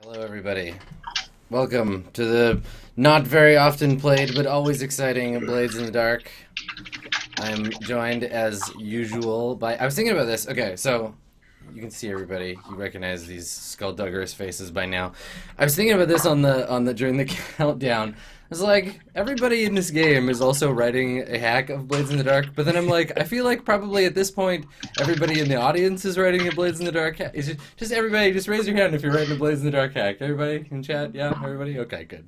Hello, everybody. Welcome to the not very often played but always exciting Blades in the Dark. I'm joined as usual by. I was thinking about this. Okay, so you can see everybody. You recognize these skullduggerous faces by now. I was thinking about this on the during the countdown. I was like, everybody in this game is also writing a hack of Blades in the Dark, but then I'm like, I feel like probably at this point, everybody in the audience is writing a Blades in the Dark hack. Is it just everybody? Just raise your hand if you're writing a Blades in the Dark hack. Everybody in chat? Yeah, everybody. Okay, good.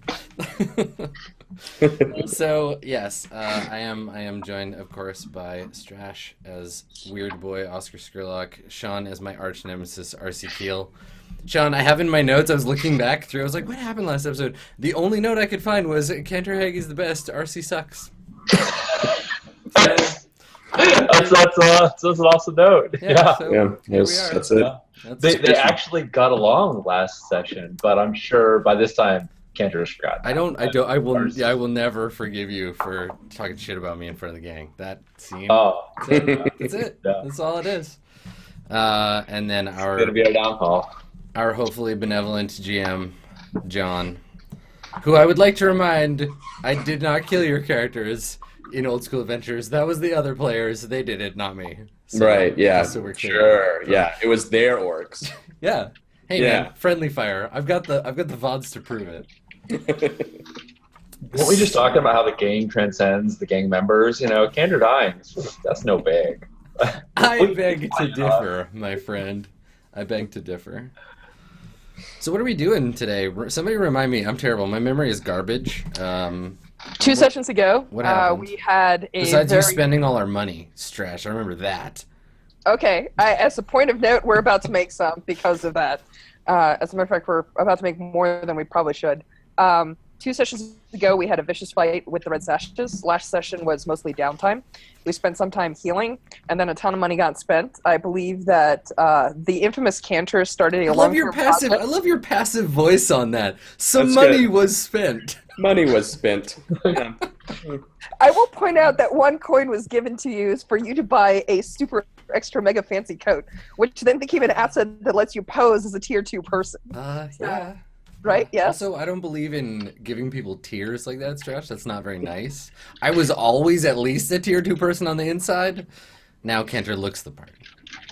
So yes, I am joined, of course, by Strash as Weird Boy Oscar Skurlock, Sean as my arch nemesis RC Keel. Sean, I have in my notes, I was looking back through, I was like, what happened last episode? The only note I could find was, Cantor Haggie's the best, RC sucks. That's an awesome note. Yeah, That's it. They actually got along last session, but I'm sure by this time Cantor has forgotten. I will never forgive you for talking shit about me in front of the gang. That scene. That's it. Yeah. That's all it is. And then it's gonna be our downfall. Our hopefully benevolent GM, John, who I would like to remind, I did not kill your characters in Old School Adventures. That was the other players. They did it, not me. So, right, yeah. So we're clear. Sure, yeah. It was their orcs. Yeah. Hey, man, friendly fire. I've got the VODs to prove it. Weren't we just talking about how the gang transcends the gang members? You know, Cantor dying, that's no big. I beg to differ, my friend. I beg to differ. So what are we doing today? Somebody remind me. I'm terrible. My memory is garbage. 2 sessions ago, what happened? We had a Besides you spending all our money, Strash. I remember that. Okay. As a point of note, we're about to make some because of that. As a matter of fact, we're about to make more than we probably should. 2 sessions ago, we had a vicious fight with the Red Sashes. Last session was mostly downtime. We spent some time healing, and then a ton of money got spent. I believe that the infamous Cantor started a long-term project. I love your passive voice on that. Some money was spent. Money was spent. Yeah. I will point out that 1 coin was given to you for you to buy a super extra mega fancy coat, which then became an asset that lets you pose as a tier 2 person. Yeah. Right? Yes. Also, I don't believe in giving people tiers like that, Strash. That's not very nice. I was always at least a tier 2 person on the inside. Now Cantor looks the part.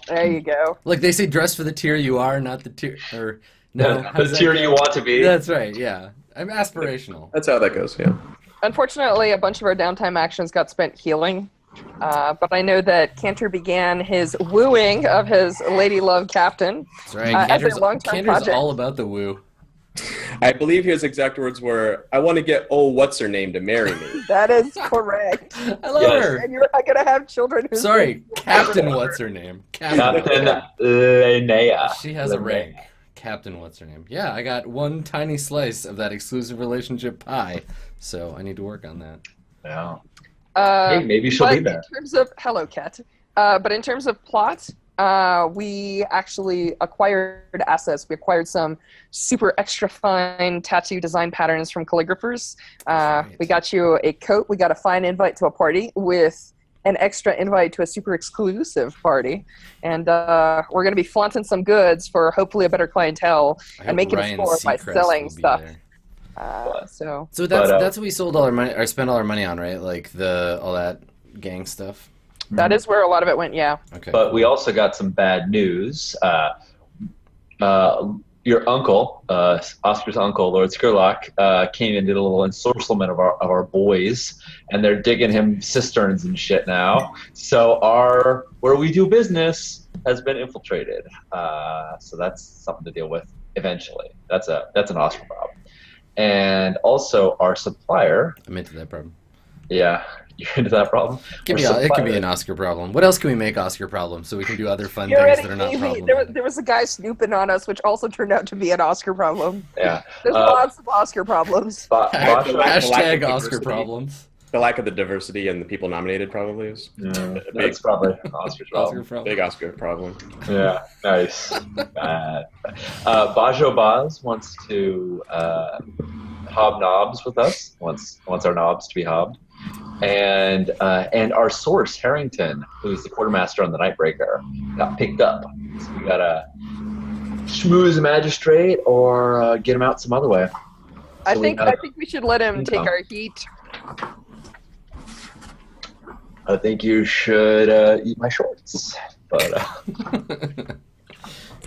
There you go. Like they say, dress for the tier you are, not the tier. Or no, the tier you want to be. That's right. Yeah, I'm aspirational. That's how that goes. Yeah. Unfortunately, a bunch of our downtime actions got spent healing. But I know that Cantor began his wooing of his lady love captain. That's right. Cantor's project. all about the woo. I believe his exact words were, "I want to get what's her name to marry me." That is correct. I love her. And you're not gonna have children. Sorry, Captain. What's her name? Captain Linnea. She has a rank. Captain. What's her name? Yeah, I got one tiny slice of that exclusive relationship pie, so I need to work on that. Yeah. Hey, maybe she'll be there. In terms of hello, Cat. But in terms of plot. We actually acquired assets. We acquired some super extra fine tattoo design patterns from calligraphers. We got you a coat. We got a fine invite to a party with an extra invite to a super exclusive party. And we're going to be flaunting some goods for hopefully a better clientele and making a score by selling stuff. So that's what we sold all our money, or spent all our money on, right? Like all that gang stuff. That is where a lot of it went, yeah. Okay. But we also got some bad news. Your uncle, Oscar's uncle, Lord Skurlock, came and did a little ensorcelment of our boys, and they're digging him cisterns and shit now. So where we do business has been infiltrated. So that's something to deal with eventually. That's an Oscar problem. And also our supplier. I'm into that problem. Yeah. You're into that problem? It could be an Oscar problem. What else can we make Oscar problems so we can do other fun things that are not problems? There was a guy snooping on us, which also turned out to be an Oscar problem. Yeah. There's lots of Oscar problems. Hashtag Oscar problems. The lack of the diversity and the people nominated probably is. That's probably an Oscar problem. Big Oscar problem. Yeah, nice. Bajo Baz wants to hobnobs with us. Wants our knobs to be hobbed. And our source, Harrington, who's the quartermaster on the Nightbreaker, got picked up. So we gotta schmooze a magistrate or get him out some other way. I So we think have we should let him take income. our heat. I think you should eat my shorts. But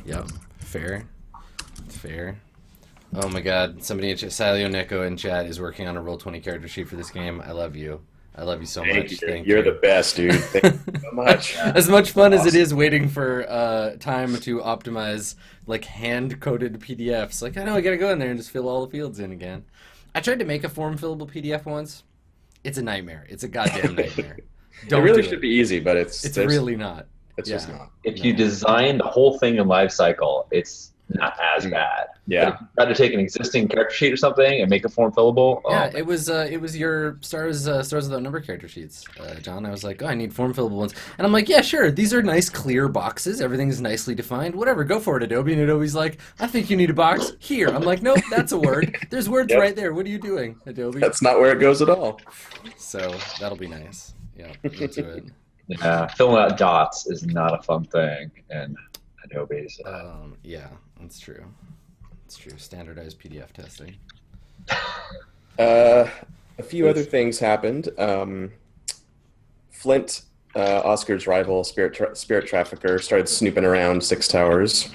Yep, fair. Fair. Oh my god, somebody in Silio Neko in chat is working on a Roll20 character sheet for this game. I love you. I love you so much. Thank You're you. the best, dude. Thank you so much. As much fun as it Awesome. is waiting for time to optimize like hand-coded PDFs. Like, I know I gotta go in there and just fill all the fields in again. I tried to make a form-fillable PDF once. It's a nightmare. It's a goddamn nightmare. It really do should be easy, but it's really not. it's just yeah. not. if you design the whole thing in life cycle, it's not as bad. Yeah. But if you try to take an existing character sheet or something and make it form fillable, Yeah, it was your Stars Without Number character sheets, John. I was like, oh, I need form fillable ones, and I'm like, yeah, sure. These are nice, clear boxes. Everything's nicely defined. Whatever, go for it, Adobe. And Adobe's like, I think you need a box here. I'm like, nope, that's a word. There's words Yep. right there. What are you doing, Adobe? That's not where it goes at all. So that'll be nice. Yeah, into it. yeah, filling out dots is not a fun thing in Adobe. So. Yeah, that's true. It's true. Standardized PDF testing. A few other things happened. Flint, Oscar's rival, spirit trafficker, started snooping around Six Towers.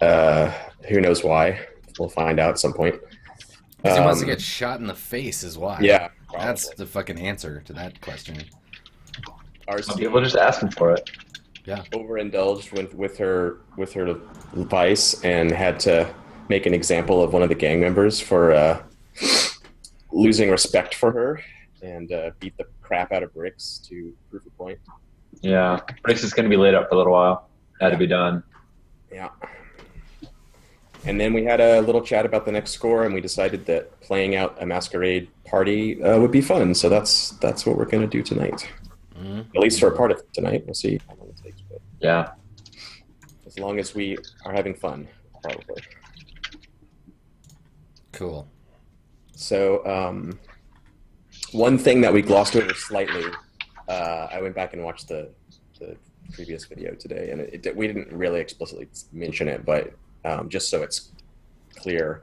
Who knows why? We'll find out at some point. Because he wants to get shot in the face is why. Yeah, That's probably. the fucking answer to that question. Some people are just asking for it. Yeah. Overindulged with her vice and had to make an example of one of the gang members for losing respect for her and beat the crap out of Bricks to prove a point. Yeah, Bricks is going to be laid up for a little while. Had to be done. Yeah. And then we had a little chat about the next score, and we decided that playing out a masquerade party would be fun. So that's what we're going to do tonight. Mm-hmm. At least for a part of tonight. We'll see how long it takes, but Yeah. as long as we are having fun, probably. Cool. So one thing that we glossed over slightly, I went back and watched the previous video today, and we didn't really explicitly mention it, but just so it's clear,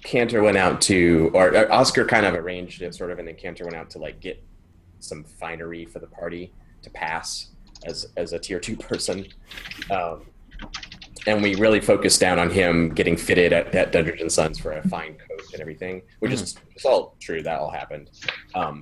Cantor went out to, or Oscar kind of arranged it sort of, and then Cantor went out to like get some finery for the party to pass as a tier 2 person. And we really focused down on him getting fitted at Dungeons & Sons for a fine coat and everything, which is it's all true. That all happened.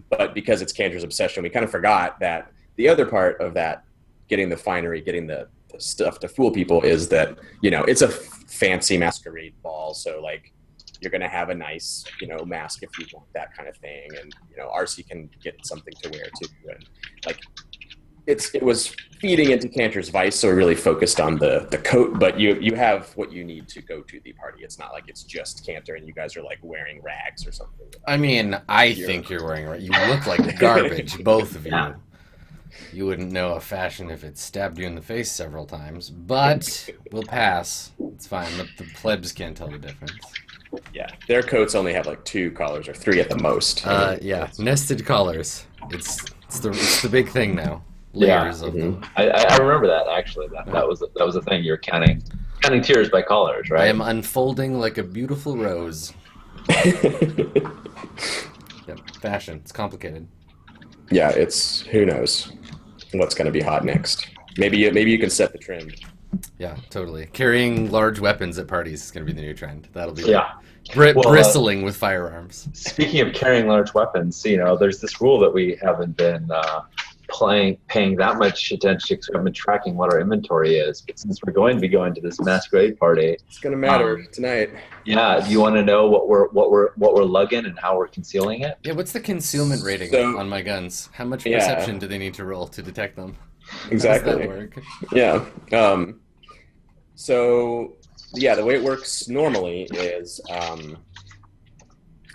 But because it's Cantor's obsession, we kind of forgot that the other part of that, getting the finery, getting the stuff to fool people, is that, you know, it's a fancy masquerade ball. So, like, you're going to have a nice, you know, mask if you want that kind of thing. And, you know, RC can get something to wear, too. And, like, it was feeding into Cantor's vice, so we really focused on the coat, but you have what you need to go to the party. It's not like it's just Cantor and you guys are like wearing rags or something. I mean, I think you're wearing. You look like garbage, both of you. Yeah. You wouldn't know a fashion if it stabbed you in the face several times, but we'll pass. It's fine. The plebs can't tell the difference. Yeah, their coats only have like 2 collars or 3 at the most. Yeah, nested collars. It's the big thing now. Yeah. Layers of them. I remember that actually. That was a thing. You were counting tiers by colors, right? I am unfolding like a beautiful rose. Yep, fashion. It's complicated. Yeah, it's who knows what's going to be hot next. Maybe you can set the trend. Yeah, totally. Carrying large weapons at parties is going to be the new trend. That'll be Yeah. bristling with firearms. Speaking of carrying large weapons, you know, there's this rule that we haven't been paying that much attention to. I've been tracking what our inventory is, but since we're going to be going to this masquerade party, It's going to matter tonight. yeah. Do you want to know what we're lugging and how we're concealing it? Yeah, what's the concealment rating So- on my guns? How much Yeah. perception do they need to roll to detect them? Exactly. How does that work? Yeah. So, yeah, the way it works normally is after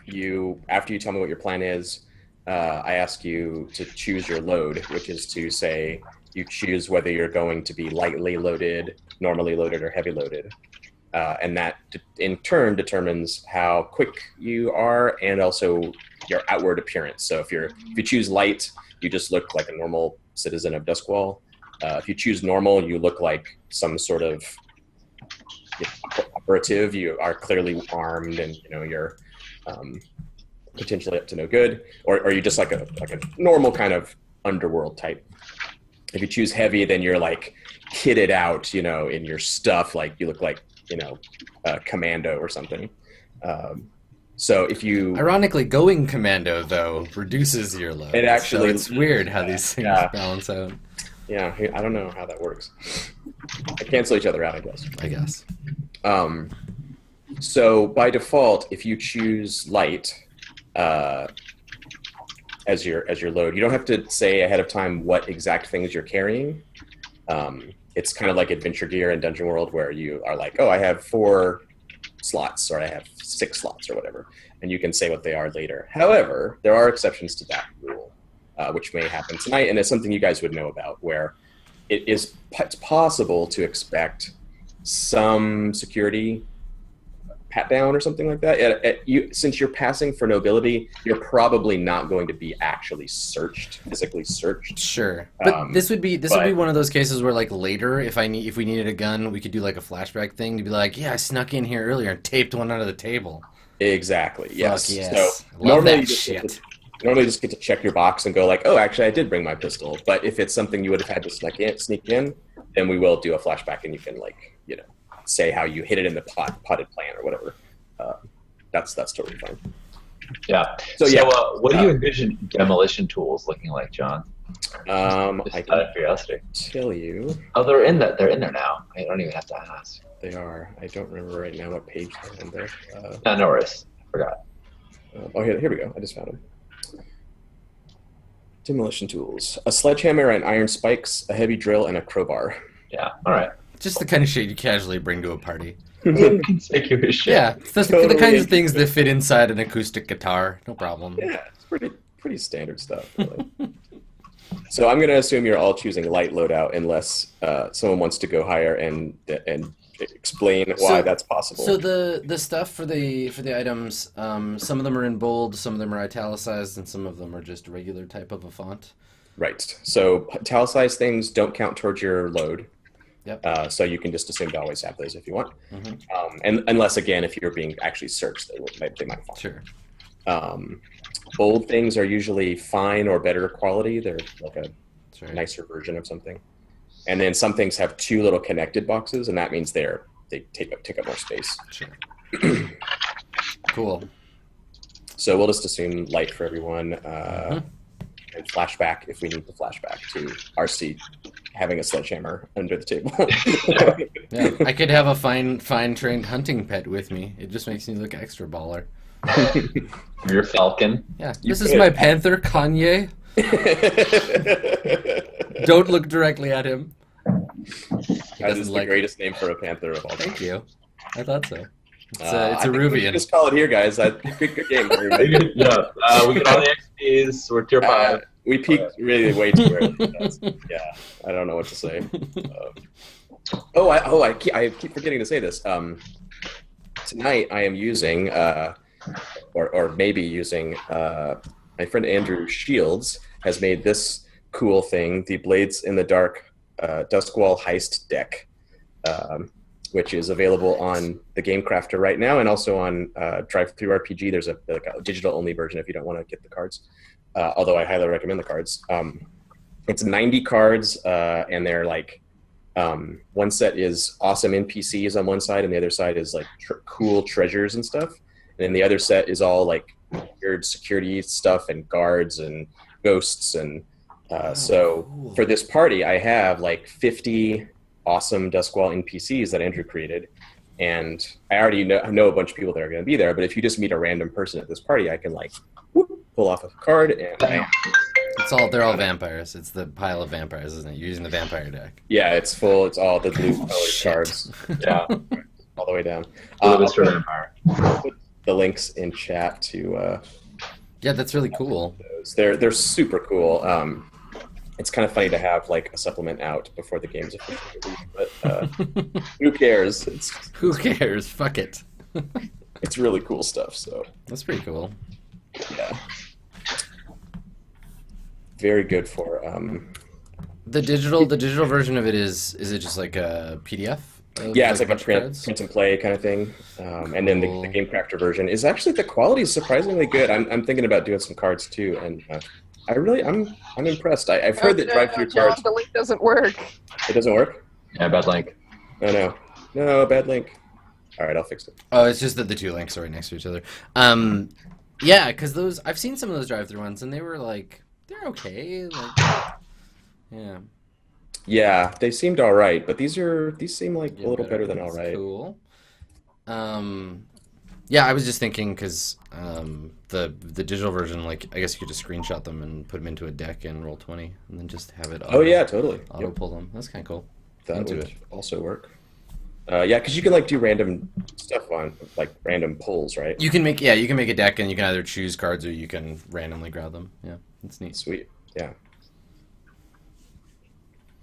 you tell me what your plan is, I ask you to choose your load, which is to say you choose whether you're going to be lightly loaded, normally loaded, or heavy loaded. And that in turn determines how quick you are and also your outward appearance. So if you choose light, you just look like a normal citizen of Duskwall. If you choose normal, you look like some sort of operative. You are clearly armed, and you're potentially up to no good. Or are you just like a normal kind of underworld type? If you choose heavy, then you're like kitted out, in your stuff. Like you look like a commando or something. So if you Ironically, going commando though reduces your load. It actually- so it's weird how these things balance out. Yeah, I don't know how that works. They cancel each other out, I guess. So by default, if you choose light as your load, you don't have to say ahead of time what exact things you're carrying. It's kind of like Adventure Gear in Dungeon World, where you are like, oh, I have 4 slots, or I have 6 slots, or whatever, and you can say what they are later. However, there are exceptions to that rule, which may happen tonight, and it's something you guys would know about, where it's possible to expect some security pat down or something like that. Since you're passing for nobility, you're probably not going to be actually physically searched. Sure, but this would be one of those cases where, like, later, if we needed a gun, we could do like a flashback thing to be like, yeah, I snuck in here earlier and taped one under the table. Exactly. Yes. Fuck yes. So Love normally that shit. Normally just get to check your box and go like, oh, actually I did bring my pistol. But if it's something you would have had to sneak in, then we will do a flashback, and you can say how you hit it in the potted plant or whatever. That's totally fine. Yeah. So what do you envision demolition tools looking like, John? I Out of curiosity. tell you. Oh, they're in that. They're in there now. I don't even have to ask. They are. I don't remember right now what page they're in there. No worries. I forgot. Here we go. I just found them. Demolition tools: a sledgehammer and iron spikes, a heavy drill, and a crowbar. Yeah. All right. Just the kind of shit you casually bring to a party. Inconspicuous shit. Yeah, it's the kinds of things that fit inside an acoustic guitar. No problem. Yeah, it's pretty standard stuff. Really. So I'm going to assume you're all choosing light loadout, unless someone wants to go higher and explain why that's possible. So the stuff for the items, some of them are in bold, some of them are italicized, and some of them are just regular type of a font. Right. So italicized things don't count towards your load. Yep. So you can just assume to always have those if you want. Mm-hmm. And unless, again, if you're being actually searched, they might fall. Sure. Bold things are usually fine or better quality. They're like a nicer version of something. And then some things have 2 little connected boxes, and that means they take up more space. Sure. Cool. So we'll just assume light for everyone. And flashback if we need the flashback to RC having a sledgehammer under the table. Yeah, I could have a fine trained hunting pet with me. It just makes me look extra baller. Your falcon. Yeah, this is my panther, Kanye. Don't look directly at him. That is the greatest name for a panther of all time. Thank you. I thought so. It's a Ruvian. Just call it here, guys. Good game, everybody. Yeah, we get all the XPs. We're tier 5. We peaked really way too early. Yeah, I don't know what to say. I keep forgetting to say this. Tonight I am using, or maybe using, my friend Andrew Shields has made this cool thing, the Blades in the Dark Duskwall Heist deck, which is available on the Game Crafter right now, and also on Drive-Thru RPG. There's a digital-only version if you don't want to get the cards, although I highly recommend the cards. It's 90 cards, and they're like, one set is awesome NPCs on one side, and the other side is like cool treasures and stuff. And then the other set is all like weird security stuff and guards and ghosts. And cool. For this party, I have like 50 awesome Duskwall NPCs that Andrew created. And I already know a bunch of people that are going to be there. But if you just meet a random person at this party, I can like pull off a card and they're all vampires. It's the pile of vampires, isn't it? You're using the vampire deck. Yeah, it's full. It's all the blue colored cards. Yeah, all the way down. Vampire. Put the links in chat to. Yeah, that's really cool. They're super cool. It's kind of funny to have like a supplement out before the game's officially released, but who cares? Who cares? Fuck it. It's really cool stuff. So that's pretty cool. Yeah. Very good for The digital version of it is it just like a PDF? Yeah, it's Like like a bunch of print, cards? print and play kind of thing. And then the Cool. Game Crafter version is actually the quality is surprisingly good. I'm thinking about doing some cards too, and I'm impressed. I've Oh heard that no, drive-through John, cards the link doesn't work. it doesn't work. Yeah, bad link. Oh no, bad link. All right, I'll fix it. Oh, it's just that the two links are right next to each other. Yeah, because those I've seen some of those drive-through ones, and they were like they're okay. Like, yeah, Yeah, they seemed all right, but these seem like get a little better than all That's right. cool. Yeah, I was just thinking because the digital version, like I guess you could just screenshot them and put them into a deck and roll 20, and then just have it. Oh yeah, totally. auto Yep, pull them. That's kind of cool. that Into would it. also work. Yeah, because you can like do random stuff on like random pulls, right? You can make a deck, and you can either choose cards or you can randomly grab them. Yeah, that's neat. Sweet. Yeah.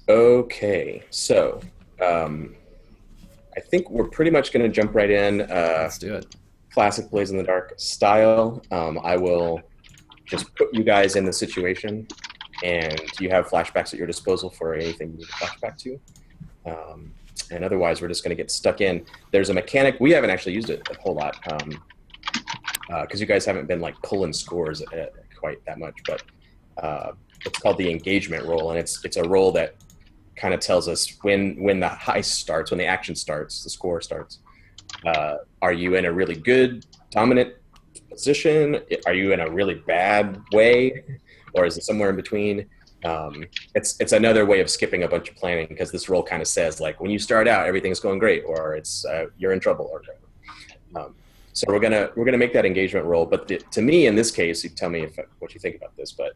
Okay, so I think we're pretty much going to jump right in. Let's do it. Classic Blaze in the Dark style. I will just put you guys in the situation, and you have flashbacks at your disposal for anything you need to flashback to. And otherwise, we're just going to get stuck in. There's a mechanic. We haven't actually used it a whole lot because you guys haven't been like pulling scores quite that much. But it's called the engagement roll, and it's a roll that kind of tells us when the heist starts, when the action starts, the score starts. Are you in a really good dominant position? Are you in a really bad way, or is it somewhere in between? It's another way of skipping a bunch of planning because this roll kind of says like when you start out everything's going great, or it's you're in trouble, or whatever. So we're gonna make that engagement roll. But to me, in this case, you tell me what you think about this. But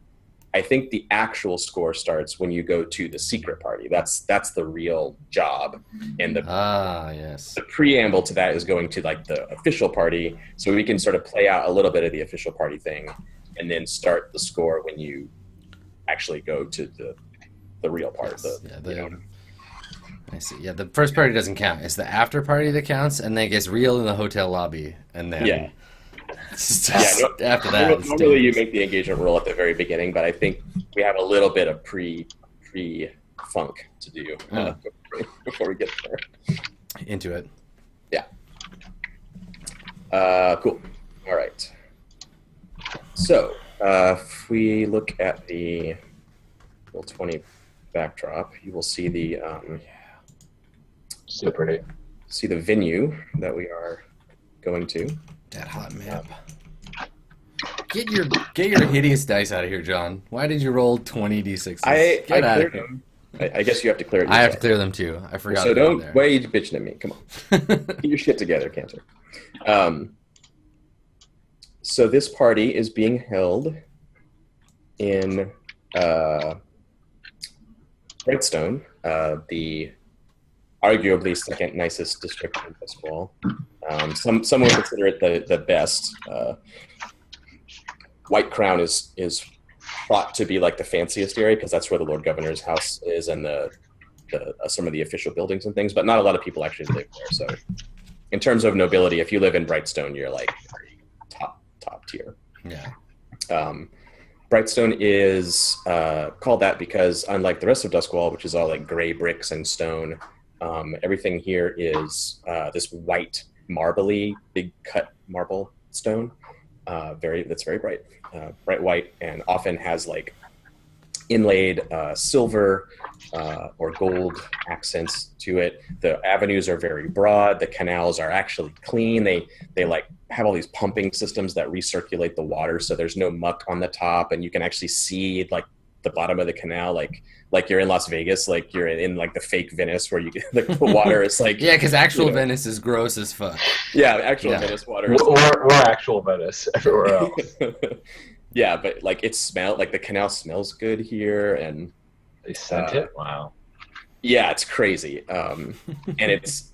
I think the actual score starts when you go to the secret party. That's the real job, and Yes. the preamble to that is going to like the official party, so we can sort of play out a little bit of the official party thing, and then start the score when you actually go to the real part. I see. Yeah, the first party doesn't count. It's the after party that counts, and then it gets real in the hotel lobby, and then Yeah. after that. it's Normally you dangerous. make the engagement roll at the very beginning, but I think we have a little bit of pre funk to do before we get there. Into it. Cool. All right. So if we look at the roll 20 backdrop, you will see the So pretty. venue that we are going to. That hot map. Get your hideous dice out of here, John. Why did you roll 20 d6s? I Get out of cleared here. them. I guess you have to clear it. I have to yourself. clear them too. I forgot. So they were don't there. why are you bitching at me? Come on, get your shit together, Cantor. So this party is being held in Redstone, the arguably second nicest district in Westfall. Some would consider it the best. White Crown is thought to be like the fanciest area because that's where the Lord Governor's house is and the some of the official buildings and things. But not a lot of people actually live there. So in terms of nobility, if you live in Brightstone, you're like top tier. Yeah. Brightstone is called that because unlike the rest of Duskwall, which is all like gray bricks and stone, everything here is this white marbly, big cut marble stone. That's very bright, bright white, and often has like inlaid silver or gold accents to it. The avenues are very broad. The canals are actually clean. They like have all these pumping systems that recirculate the water, so there's no muck on the top, and you can actually see like the bottom of the canal, like you're in Las Vegas, like you're in like the fake Venice where you get like the water is like Yeah, because actual Venice is gross as fuck. actual Yeah. Venice water is Or actual Venice everywhere else. yeah, but like the canal smells good here, and They sent it? Wow. yeah, it's crazy. And it's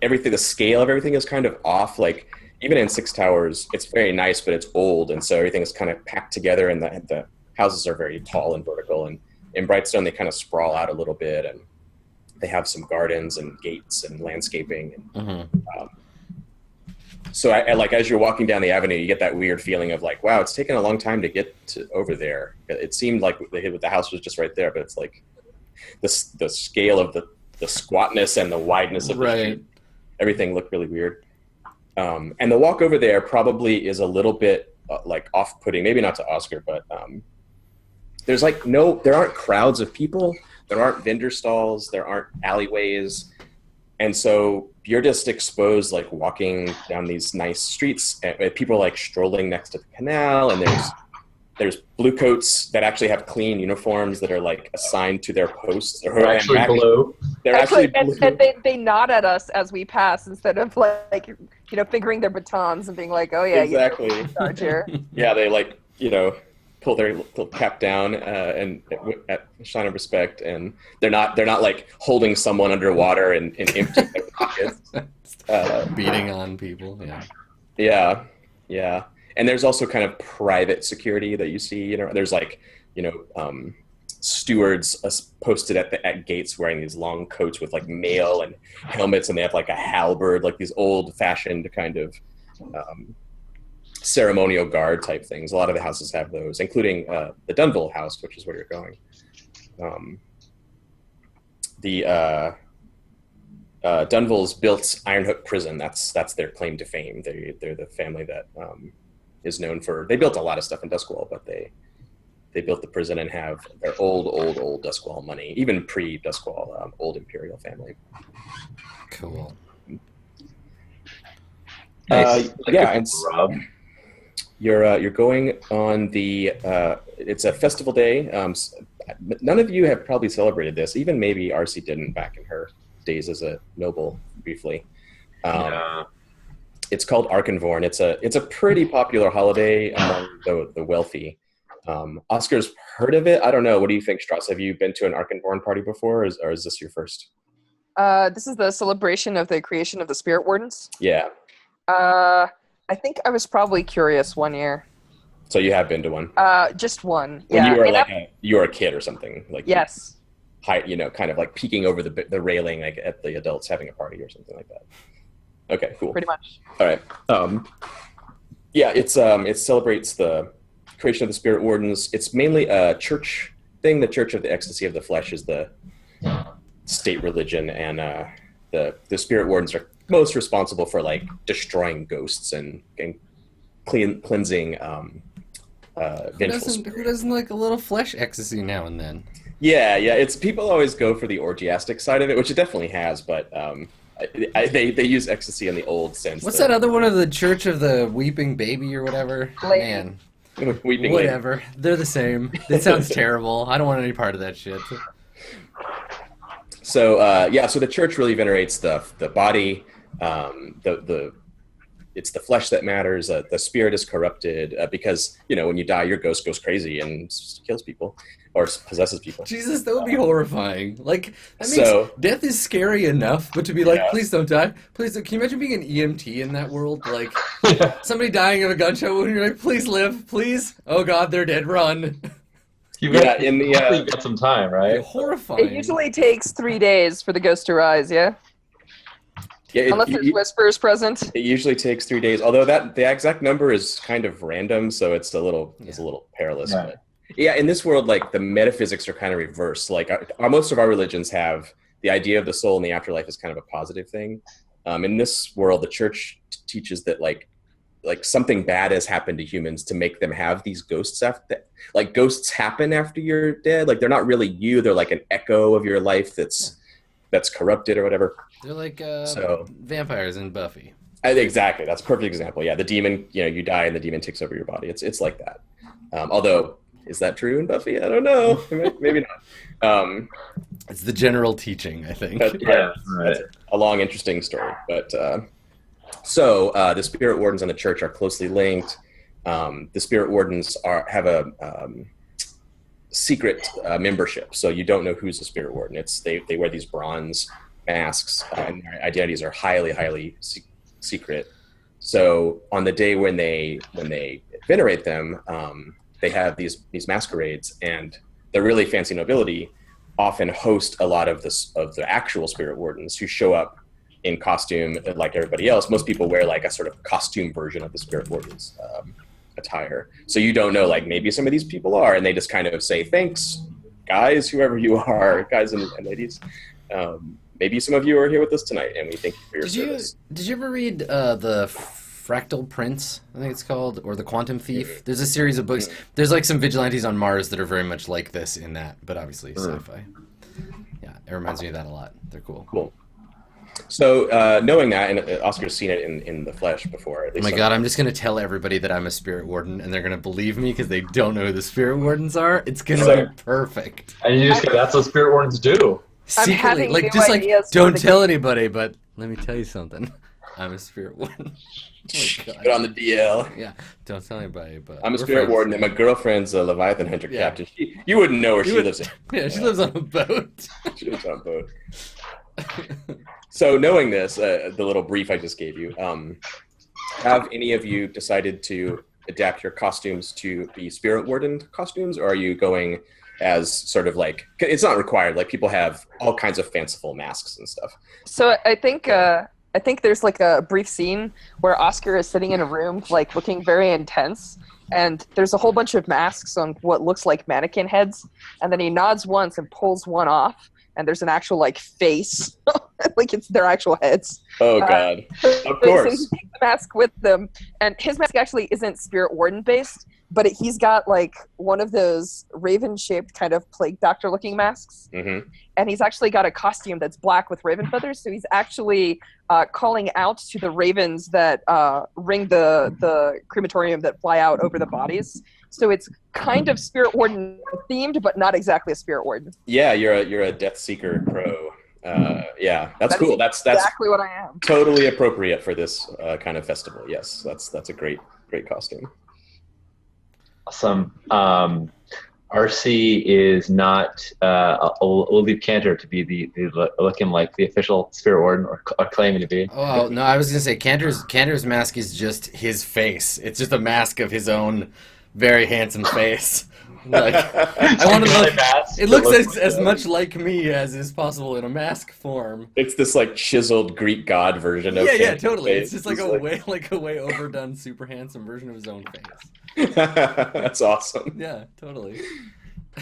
everything. The scale of everything is kind of off. Like even in Six Towers, it's very nice, but it's old, and so everything is kind of packed together, and the houses are very tall and vertical. And in Brightstone, they kind of sprawl out a little bit, and they have some gardens and gates and landscaping. So I like as you're walking down the avenue, you get that weird feeling of like, wow, it's taken a long time to get over there. It seemed like the house was just right there, but it's like the scale of the squatness and the wideness of the street, everything looked really weird. And the walk over there probably is a little bit like off-putting, maybe not to Oscar, but there aren't crowds of people, there aren't vendor stalls, there aren't alleyways, and so you're just exposed like walking down these nice streets, and people are like strolling next to the canal, and there's blue coats that actually have clean uniforms that are like assigned to their posts. They're actually blue. They're actually blue. And they nod at us as we pass instead of like fingering their batons and being like, oh yeah, exactly. You're in charge here. Yeah, they like pull their little cap down and at a sign of respect, and they're not like holding someone underwater and emptying their pockets, beating on people. Yeah. And there's also kind of private security that you see. There's like stewards posted at gates wearing these long coats with like mail and helmets, and they have like a halberd, like these old-fashioned kind of ceremonial guard type things. A lot of the houses have those, including the Dunville house, which is where you're going. Dunville's built Iron Hook Prison. That's their claim to fame. They're the family that is known for. They built a lot of stuff in Duskwall, but they built the prison and have their old Duskwall money, even pre-Duskwall, old imperial family. Cool. And you're going on the. It's a festival day. None of you have probably celebrated this. Even maybe RC didn't back in her days as a noble, briefly. It's called Arkenvorn. It's a pretty popular holiday among the wealthy. Oscar's heard of it. I don't know. What do you think, Strauss? Have you been to an Arkenvorn party before, or is this your first? This is the celebration of the creation of the Spirit Wardens. Yeah. I think I was probably curious one year. So you have been to one? Just one. When you were you were a kid or something, like yes. Kind of like peeking over the railing, like at the adults having a party or something like that. Okay, cool. Pretty much. All right. It celebrates the creation of the Spirit Wardens. It's mainly a church thing. The Church of the Ecstasy of the Flesh is the state religion, and the Spirit Wardens are most responsible for like destroying ghosts and cleansing vengeful spirits. Who doesn't like a little flesh ecstasy now and then? Yeah. It's people always go for the orgiastic side of it, which it definitely has, but they use ecstasy in the old sense. What's that other one of the Church of the Weeping Baby or whatever? Man, Weeping whatever. Lady. They're the same. It sounds terrible. I don't want any part of that shit. So so the church really venerates the body. It's the flesh that matters. The spirit is corrupted because when you die, your ghost goes crazy and kills people or possesses people. Jesus, that would be horrifying. Like that means death is scary enough, but to be like, please don't die, please don't. Can you imagine being an EMT in that world? Like somebody dying of a gunshot wound, you're like, please live, please. Oh God, they're dead. Run. You've got some time, right? Horrifying. It usually takes 3 days for the ghost to rise. Yeah. Yeah, unless there's whispers present. It usually takes 3 days, although the exact number is kind of random, so it's a little perilous. Right. But in this world, like the metaphysics are kind of reversed. Like most of our religions have the idea of the soul and the afterlife is kind of a positive thing. In this world, the church teaches that like something bad has happened to humans to make them have these ghosts like ghosts happen after you're dead. Like they're not really you; they're like an echo of your life that's corrupted or whatever. They're like vampires in Buffy. Exactly, that's a perfect example. Yeah, the demon, you die and the demon takes over your body. It's like that. Although, is that true in Buffy? I don't know. Maybe not. It's the general teaching, I think. That's a long, interesting story. But so the Spirit Wardens and the church are closely linked. The Spirit Wardens have a secret membership, so you don't know who's the Spirit Warden. They wear these bronze masks, and their identities are highly, highly secret. So on the day when they venerate them, they have these masquerades, and the really fancy nobility often host a lot of the actual Spirit Wardens who show up in costume like everybody else. Most people wear like a sort of costume version of the Spirit Wardens attire. So you don't know, like maybe some of these people are, and they just kind of say thanks, guys, whoever you are, guys and ladies. Maybe some of you are here with us tonight, and we thank you for your service. Did you ever read the Fractal Prince, I think it's called, or the Quantum Thief? There's a series of books. There's like some vigilantes on Mars that are very much like this in that, but obviously sci-fi. Yeah, it reminds me of that a lot. They're cool. Cool. So knowing that, and Oscar's seen it in the flesh before. At Oh least my god, I'm just going to tell everybody that I'm a spirit warden, and they're going to believe me because they don't know who the spirit wardens are. It's going to be perfect. And you just go, that's what spirit wardens do. Secretly, having like, new just like, ideas for don't the tell anybody, but let me tell you something. I'm a spirit warden. Oh my Put god. on the DL. Yeah, don't tell anybody, but I'm a we're spirit friends. warden, and my girlfriend's a Leviathan hunter Yeah. captain. You wouldn't know where You she would- lives. Yeah, she lives on a boat. She lives on a boat. So knowing this, the little brief I just gave you, have any of you decided to adapt your costumes to be spirit warden costumes, or are you going as sort of like, it's not required, like people have all kinds of fanciful masks and stuff. So I think there's like a brief scene where Oscar is sitting in a room, like looking very intense, and there's a whole bunch of masks on what looks like mannequin heads, and then he nods once and pulls one off, and there's an actual like face, like it's their actual heads. Oh god, of So he course. takes the mask with them, and his mask actually isn't spirit warden based, but he's got like one of those raven-shaped kind of plague doctor-looking masks, and he's actually got a costume that's black with raven feathers. So he's actually calling out to the ravens that ring the crematorium that fly out over the bodies. So it's kind of spirit warden themed, but not exactly a spirit warden. Yeah, you're a Death Seeker crow. Yeah, that's That is cool. That's exactly what I am. totally appropriate for this kind of festival. Yes, that's a great costume. Awesome. RC is not. We'll leave Cantor to be the looking like the official spirit warden or claiming to be. Oh no, I was gonna say Cantor's mask is just his face. It's just a mask of his own very handsome face. Like, I want to look. It looks as much like me as is possible in a mask form. It's this like chiseled Greek god version of Yeah, Cantor's totally. face. It's just like a way overdone, super handsome version of his own face. That's awesome. Yeah, totally.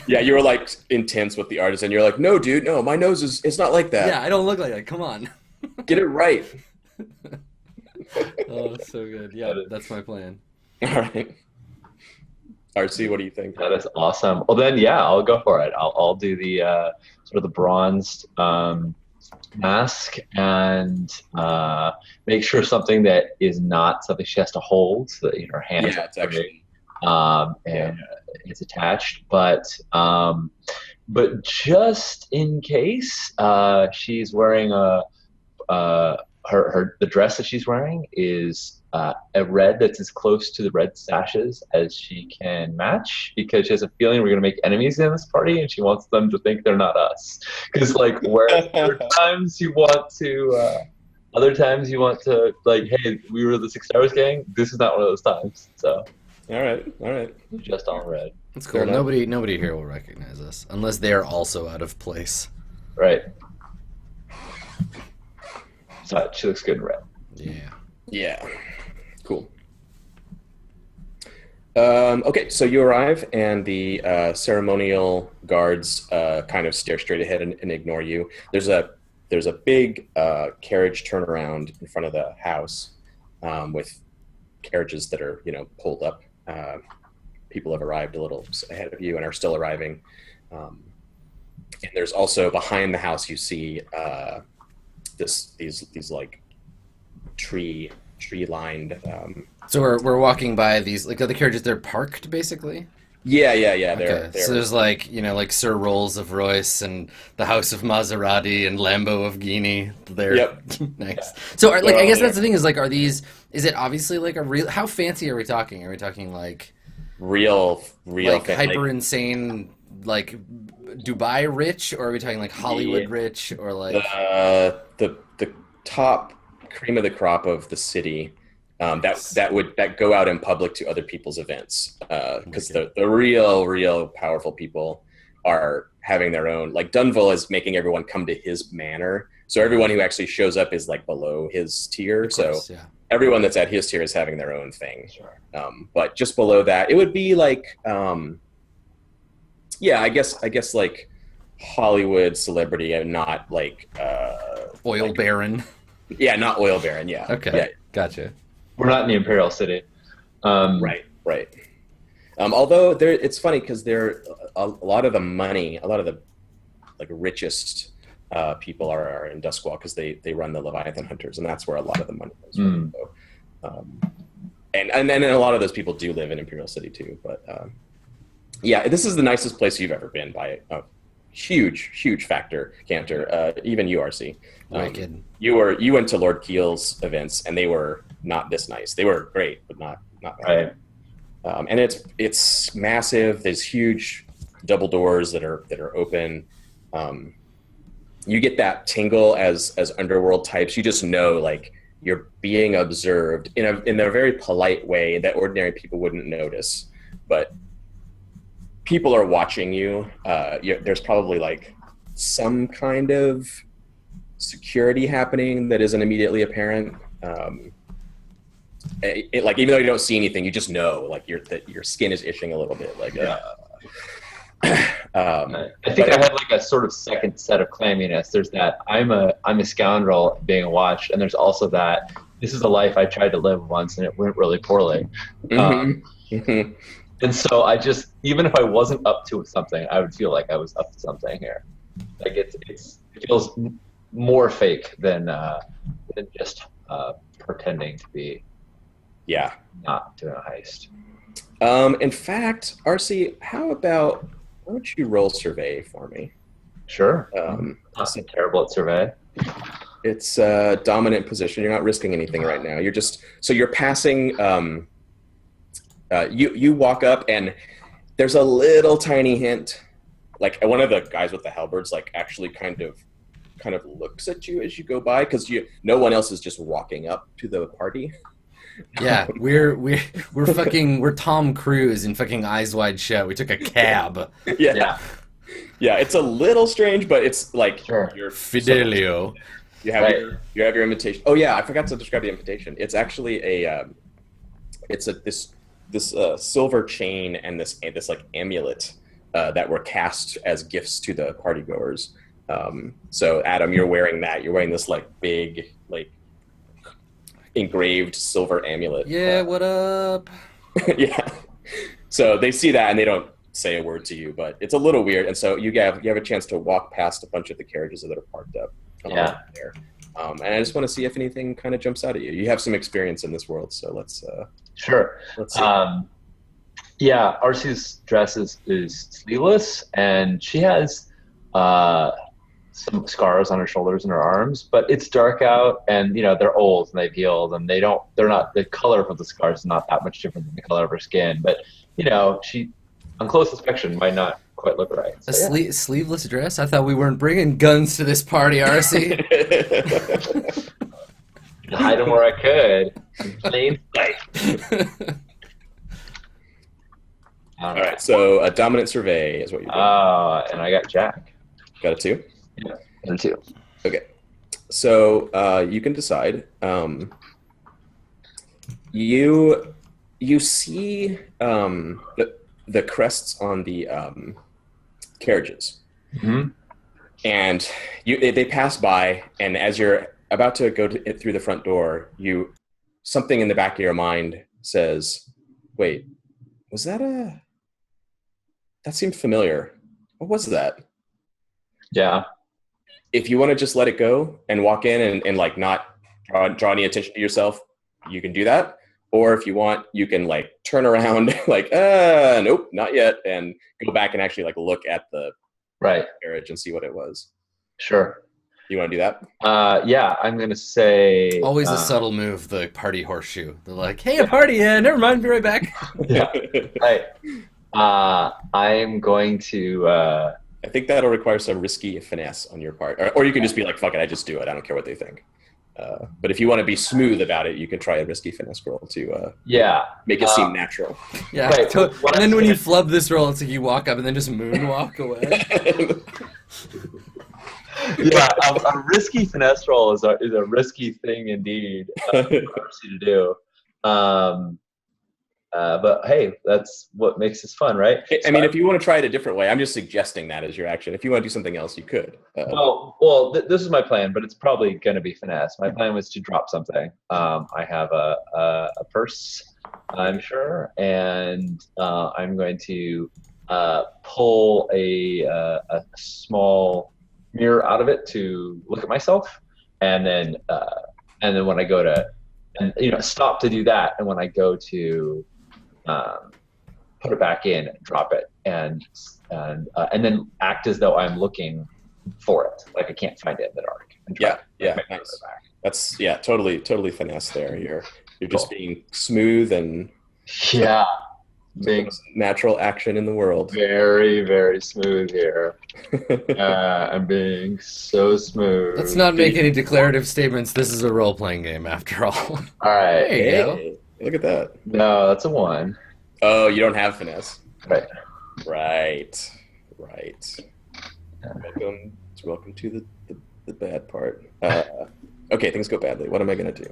Yeah, you were like intense with the artist, and you're like, no, dude, no, my nose is it's not like that. Yeah, I don't look like that. Come on. Get it right. Oh, so good. Yeah, that's my plan. All right. RC, what do you think? That is awesome. Well, then, yeah, I'll go for it. I'll do the sort of the bronzed mask and make sure something that is not something she has to hold, so that her hands Yeah, are it's actually and it's attached. But just in case, she's wearing the dress that she's wearing is a red that's as close to the red sashes as she can match, because she has a feeling we're going to make enemies in this party, and she wants them to think they're not us. Because like, where other times you want to like, hey, we were the Six Stars gang. This is not one of those times. So all right. just all red. That's cool. Nobody here will recognize us unless they are also out of place. Right. So she looks good in red. Yeah. Cool. Okay, so you arrive, and the ceremonial guards kind of stare straight ahead and ignore you. There's a big carriage turnaround in front of the house with carriages that are pulled up. People have arrived a little ahead of you and are still arriving. And there's also behind the house, you see these like tree lined. So we're walking by these, like, other carriages. They're parked basically. Yeah. Okay. So there's like Sir Rolls of Royce and the House of Maserati and Lambo of Guinea. They're Yep. nice. So I guess there. that's the thing, is like, are these? Is it obviously like a real? How fancy are we talking? Are we talking like real like fan- hyper insane, like Dubai rich, or are we talking like Hollywood rich, or like the top cream of the crop of the city that would go out in public to other people's events, because the real powerful people are having their own, like Dunville is making everyone come to his manor, so everyone who actually shows up is like below his tier. course, So yeah. everyone that's at his tier is having their own thing. Sure. But just below that, it would be like Yeah, I guess like Hollywood celebrity and not like Oil baron. yeah, not oil baron. Yeah. Okay, Yeah. gotcha. We're not in the Imperial City. Right. Although it's funny because there a lot of the money, a lot of the like richest people are in Duskwall because they run the Leviathan Hunters, and that's where a lot of the money comes from. So, and a lot of those people do live in Imperial City too. But yeah, this is the nicest place you've ever been by a huge factor, Cantor. Even URC. Wicked. You went to Lord Keel's events, and they were not this nice. They were great, but not Right. and it's massive. There's huge double doors that are open. You get that tingle as underworld types. You just know like you're being observed in a very polite way that ordinary people wouldn't notice, but people are watching you. There's probably like some kind of security happening that isn't immediately apparent. Like even though you don't see anything, you just know like your skin is itching a little bit. Like I think I had like a sort of second set of clamminess. There's that I'm a scoundrel being watched, and there's also that this is a life I tried to live once and it went really poorly. And so I just, even if I wasn't up to something, I would feel like I was up to something here. Like it feels more fake than just pretending to be. Yeah. Not doing a heist. In fact, RC, why don't you roll survey for me? Sure. Not so terrible at survey. It's a dominant position. You're not risking anything right now. You're passing. You walk up and there's a little tiny hint. Like one of the guys with the halberds, like actually kind of looks at you as you go by because no one else is just walking up to the party. Yeah, we're Tom Cruise in fucking Eyes Wide Shut. We took a cab. Yeah. It's a little strange, but it's like Sure. you're Fidelio. You have your invitation. Oh yeah, I forgot to describe the invitation. It's actually this silver chain and this like amulet that were cast as gifts to the party goers. So Adam, you're wearing that. You're wearing this like big like engraved silver amulet. Yeah, what up? Yeah. So they see that and they don't say a word to you, but it's a little weird. And so you have a chance to walk past a bunch of the carriages that are parked up. There. And I just want to see if anything kind of jumps out at you. You have some experience in this world, so let's Sure. let's see. Yeah, RC's dress is sleeveless, and she has some scars on her shoulders and her arms, but it's dark out, and they're old and they've healed, and they're not, the color of the scars is not that much different than the color of her skin, but she on close inspection might not quite look right. So, Sleeveless dress? I thought we weren't bringing guns to this party, RC. hide them where I could in plain sight. All right, so a dominant survey is what you're doing. And I got Jack. Got a 2? Yeah, and a 2. Okay. So you can decide. You see the crests on the carriages, and they pass by. And as you're about to go through the front door, something in the back of your mind says, "Wait, was that That seemed familiar. What was that?" Yeah. If you want to just let it go and walk in and like not draw any attention to yourself, you can do that. Or if you want, you can like turn around like, nope, not yet, and go back and actually like look at the carriage and see what it was. Sure. You want to do that? Yeah, I'm going to say... Always a subtle move, the party horseshoe. They're like, hey, a party, never mind, be right back. Yeah. Right. I'm going to... I think that'll require some risky finesse on your part. Or you can just be like, fuck it, I just do it. I don't care what they think. But if you want to be smooth about it, you can try a risky finesse roll to make it seem natural. Yeah. Right. And then when you flub this roll, it's like you walk up and then just moonwalk away. Yeah, a risky finesse roll is a risky thing indeed for RC to do. But hey, that's what makes this fun, right? I mean, if you want to try it a different way, I'm just suggesting that as your action. If you want to do something else, you could. This is my plan, but it's probably going to be finesse. My plan was to drop something. I have a purse, I'm sure, and I'm going to pull a small mirror out of it to look at myself, and then when I go to, and stop to do that, and when I go to put it back in, drop it, and then act as though I'm looking for it, like I can't find it in the dark. Nice. That's totally finesse there. You're just being smooth and being natural action in the world. Very, very smooth here. I'm being so smooth. Let's not make any declarative statements. This is a role-playing game, after all. All right. There you go. Look at that. No, that's a 1. Oh, you don't have finesse. Right. Welcome to the bad part. Okay, things go badly. What am I gonna do?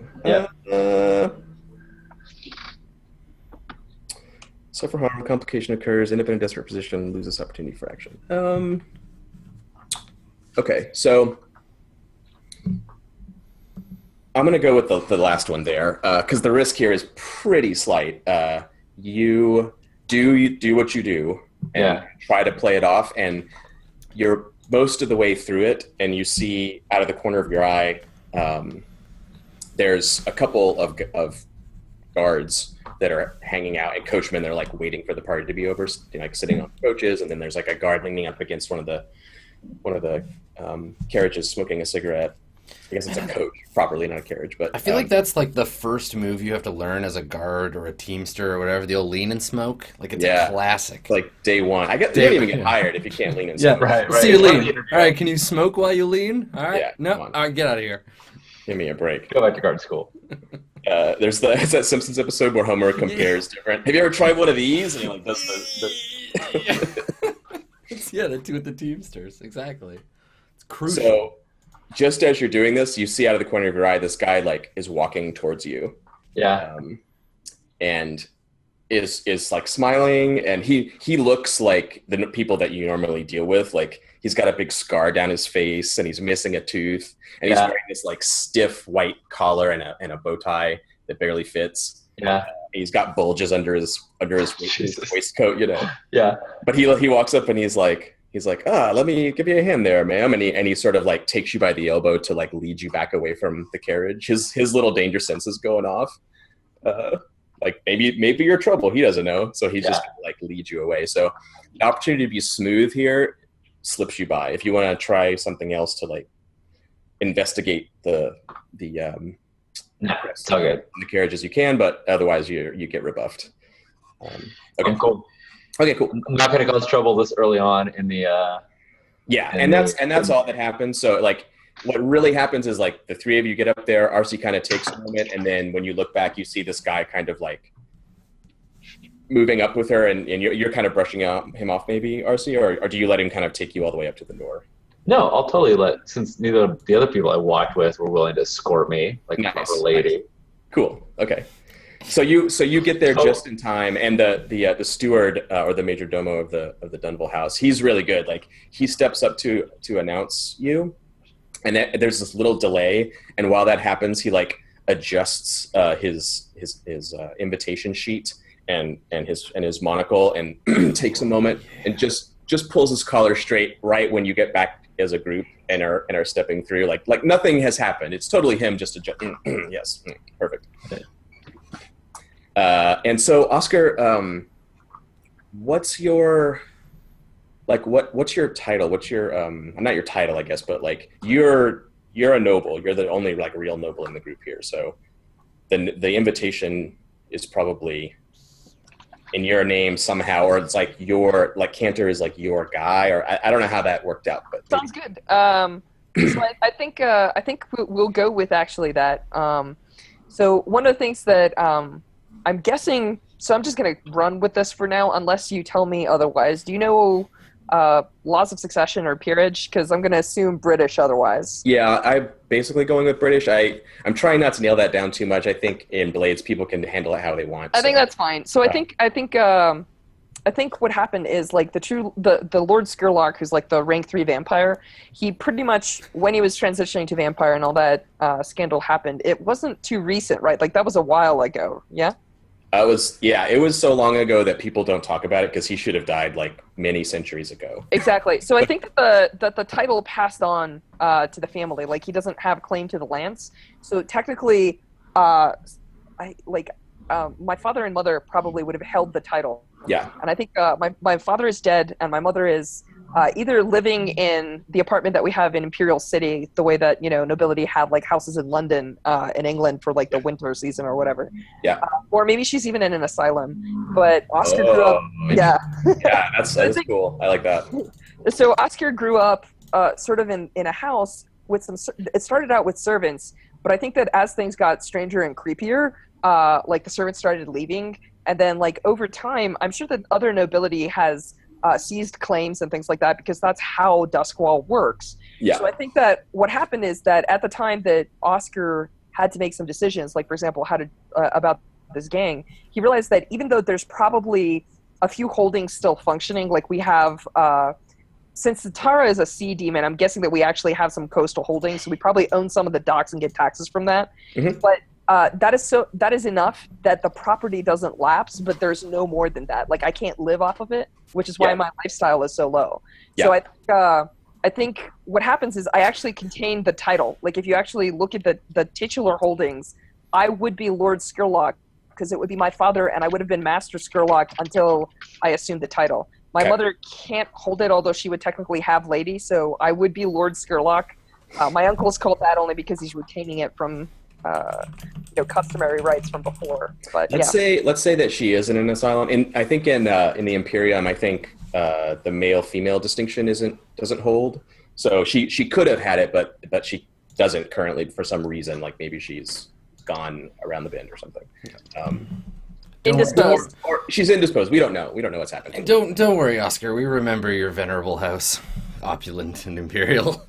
Suffer harm, complication occurs, independent desperate position, loses opportunity for action. Okay, so I'm gonna go with the last one there, because the risk here is pretty slight. You do what you do and try to play it off, and you're most of the way through it, and you see out of the corner of your eye there's a couple of guards that are hanging out, and coachmen. They're like waiting for the party to be over, like sitting on coaches, and then there's like a guard leaning up against one of the carriages smoking a cigarette. I guess it's a coach, properly, not a carriage. But I feel like that's like the first move you have to learn as a guard or a teamster or whatever. They'll lean and smoke. Like it's a classic. Like day one. You don't even get hired if you can't lean and smoke. Right. See you lean. All right, can you smoke while you lean? All right. Yeah, No. come on. All right, get out of here. Give me a break. Go back to guard school. There's that Simpsons episode where Homer compares different. Have you ever tried one of these? And he like does the the two with the teamsters. Exactly. It's crucial. So just as you're doing this, you see out of the corner of your eye this guy like is walking towards you. Yeah. And is like smiling, and he looks like the people that you normally deal with. Like he's got a big scar down his face, and he's missing a tooth, and he's wearing this like stiff white collar and a bow tie that barely fits. Yeah. He's got bulges under his waistcoat, Yeah. But he walks up and he's like, let me give you a hand there, ma'am. And he sort of like takes you by the elbow to like lead you back away from the carriage. His little danger sense is going off. Like maybe you're trouble. He doesn't know. So he's just gonna like lead you away. So the opportunity to be smooth here slips you by. If you want to try something else to like investigate the it's all good. the carriages, you can, but otherwise you get rebuffed. Okay, cool. Okay, cool. I'm not gonna cause trouble this early on in the. And that's all that happens. So like, what really happens is like the three of you get up there. RC kind of takes a moment, and then when you look back, you see this guy kind of like moving up with her, and you're kind of brushing him off, maybe RC, or do you let him kind of take you all the way up to the door? No, I'll totally since neither of the other people I walked with were willing to escort me, like a proper lady. Nice. Cool. Okay. So you get there just in time, and the steward or the major domo of the Dunville house, he's really good. Like he steps up to announce you, and there's this little delay, and while that happens, he like adjusts his invitation sheet and his monocle, and takes a moment and just pulls his collar straight right when you get back as a group and are stepping through, like nothing has happened. It's totally him just yes, perfect. And so Oscar, what's your title? What's your not your title, I guess, but like you're a noble. You're the only like real noble in the group here. So the invitation is probably in your name somehow, or it's like Cantor is like your guy, or I don't know how that worked out, but sounds good. So I think we'll go with actually that. So one of the things that I'm guessing, so I'm just going to run with this for now, unless you tell me otherwise. Do you know laws of succession or peerage? Because I'm going to assume British otherwise. Yeah, I'm basically going with British. I'm trying not to nail that down too much. I think in Blades, people can handle it how they want. I think that's fine. So I think what happened is like the Lord Skurlock, who's like the rank 3 vampire, he pretty much, when he was transitioning to vampire and all that scandal happened, it wasn't too recent, right? Like that was a while ago. Yeah. It was so long ago that people don't talk about it because he should have died like many centuries ago. Exactly. So I think that the title passed on to the family. Like he doesn't have claim to the lands. So technically, my father and mother probably would have held the title. Yeah. And I think my father is dead, and my mother is either living in the apartment that we have in Imperial City, the way that nobility have like houses in London, in England for like the winter season or whatever. Yeah. Or maybe she's even in an asylum. But Oscar grew up. Yeah. Yeah, that's cool. I like that. So Oscar grew up sort of in a house with some. It started out with servants, but I think that as things got stranger and creepier, like the servants started leaving. And then, like, over time, I'm sure that other nobility has seized claims and things like that because that's how Duskwall works. Yeah. So I think that what happened is that at the time that Oscar had to make some decisions, like, for example, how to about this gang, he realized that even though there's probably a few holdings still functioning, like we have, since Tara is a sea demon, I'm guessing that we actually have some coastal holdings, so we probably own some of the docks and get taxes from that. Mm-hmm. But that is enough that the property doesn't lapse, but there's no more than that. Like I can't live off of it, which is why my lifestyle is so low. Yeah. So I think what happens is I actually contain the title. Like if you actually look at the titular holdings, I would be Lord Skurlock because it would be my father, and I would have been Master Skurlock until I assumed the title. My mother can't hold it, although she would technically have lady, so I would be Lord Skurlock. My uncle's called that only because he's retaining it from customary rights from before. But let's say that she is in an asylum. I think in the Imperium, I think the male-female distinction doesn't hold. So she could have had it, but she doesn't currently for some reason. Like maybe she's gone around the bend or something. Indisposed. Or she's indisposed. We don't know. We don't know what's happening. Don't worry, Oscar. We remember your venerable house, opulent and imperial.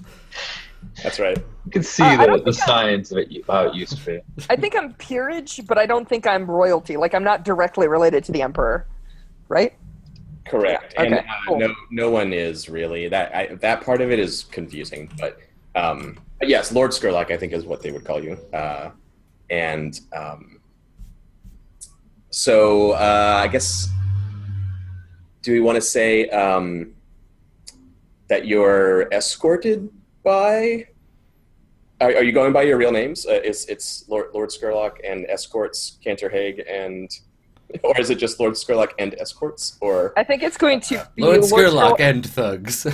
That's right. You can see the signs of it, how it used to be. I think I'm peerage, but I don't think I'm royalty. Like I'm not directly related to the emperor, right? Correct. Yeah. Okay, and no one is really. That part of it is confusing, but yes, Lord Skurlock, I think, is what they would call you. So I guess, do we want to say that you're escorted by? Are you going by your real names? It's Lord Skurlock and escorts Canterhaig, or is it just Lord Skurlock and escorts? Or I think it's going to be Lord Skurlock and thugs,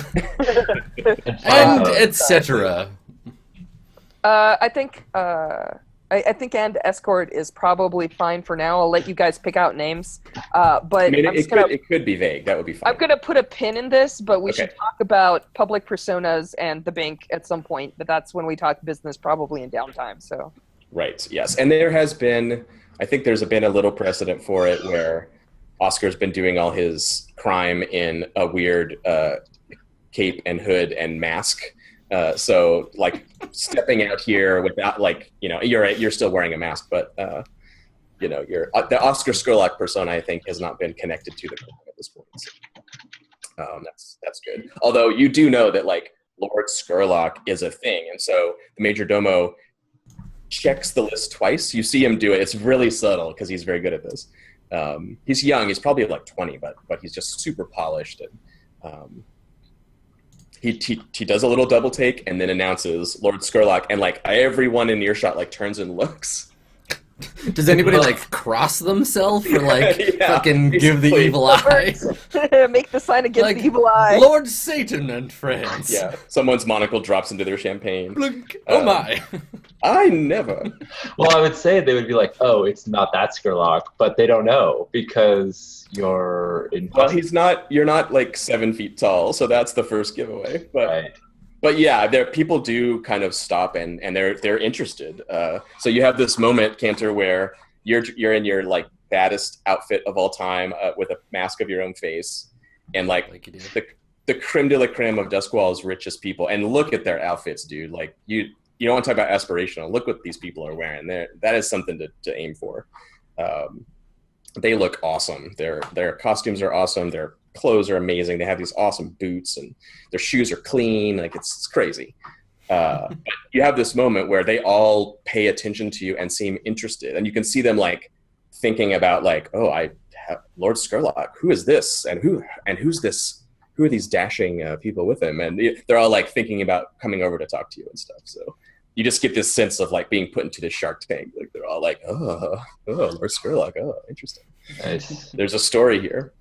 and etc. I think and escort is probably fine for now. I'll let you guys pick out names. But I mean, it could be vague. That would be fine. I'm going to put a pin in this, but we should talk about public personas and the bank at some point. But that's when we talk business, probably in downtime. So. Right. Yes, and I think there's been a little precedent for it where Oscar's been doing all his crime in a weird cape and hood and mask. So like stepping out here without you're still wearing a mask, but the Oscar Skurlock persona, I think, has not been connected to the crime at this point. So, that's good. Although you do know that like Lord Skurlock is a thing, and so the Major Domo checks the list twice. You see him do it. It's really subtle because he's very good at this. He's young. He's probably like 20, but he's just super polished and. He does a little double take and then announces Lord Skurlock, and like everyone in earshot like turns and looks. Does anybody like cross themselves or like fucking give the basically. evil eye? Make the sign against Like, the evil eye. Lord Satan and friends. Yeah, someone's monocle drops into their champagne. Blink. Oh my. I never. Well, I would say they would be like, "Oh, it's not that Skurlock," but they don't know because you're in. Well, you're not like 7 feet tall, so that's the first giveaway. But Right. But yeah, people do kind of stop and they're interested. So you have this moment, Cantor, where you're in your like baddest outfit of all time with a mask of your own face, and like the creme de la creme of Duskwall's richest people, and look at their outfits, dude. Like you don't want to talk about aspirational. Look what these people are wearing. That is something to aim for. They look awesome. Their costumes are awesome. Their clothes are amazing. They have these awesome boots, and their shoes are clean. Like it's crazy. But you have this moment where they all pay attention to you and seem interested, and you can see them like thinking about like, oh, Lord Skurlock. Who is this? And who's this? Who are these dashing people with him? And they're all like thinking about coming over to talk to you and stuff. So you just get this sense of like being put into this Shark Tank. Like they're all like, oh, Lord Skurlock. Oh, interesting. Nice. There's a story here.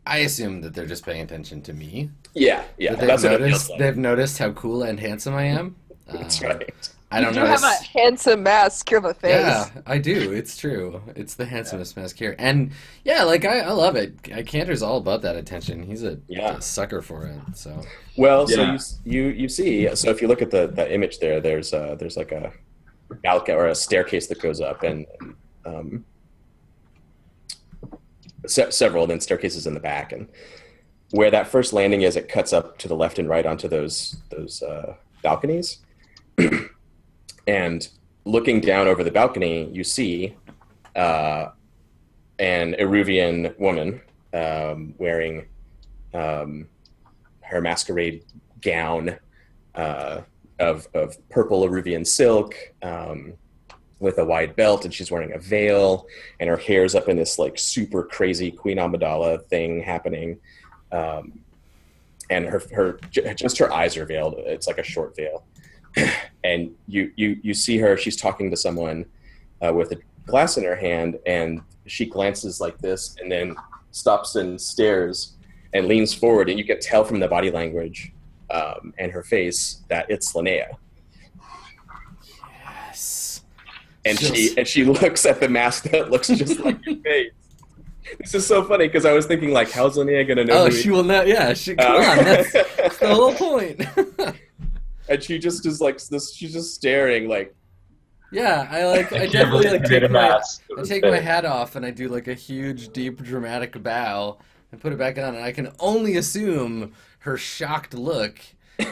I assume that they're just paying attention to me. Yeah. That That's what it feels like. they've noticed how cool and handsome I am. That's right. I don't you know. have a handsome mask of a face. Yeah, I do. It's true. It's the handsomest mask here. And yeah, like I love it. Cantor's all about that attention. He's a sucker for it. So Well, Yeah. so you see. So if you look at the image there, there's like a balcony or a staircase that goes up, and several, then staircases in the back, and where that first landing is, it cuts up to the left and right onto those balconies. And looking down over the balcony, you see an Eruvian woman wearing her masquerade gown of purple Eruvian silk with a wide belt, and she's wearing a veil, and her hair's up in this like super crazy Queen Amidala thing happening. And her eyes are veiled. It's like a short veil. And you see her, she's talking to someone with a glass in her hand, and she glances like this and then stops and stares and leans forward, and you can tell from the body language and her face that it's Linnea. yes. And she looks at the mask that looks just like your face. This is so funny because I was thinking like, how's Linnea gonna know? Oh, she will know. Yeah, come on. That's the whole point. And she just is like this. She's just staring like. Yeah, I definitely like Made a mask. I take my hat off and I do like a huge, deep, dramatic bow and put it back on, and I can only assume her shocked look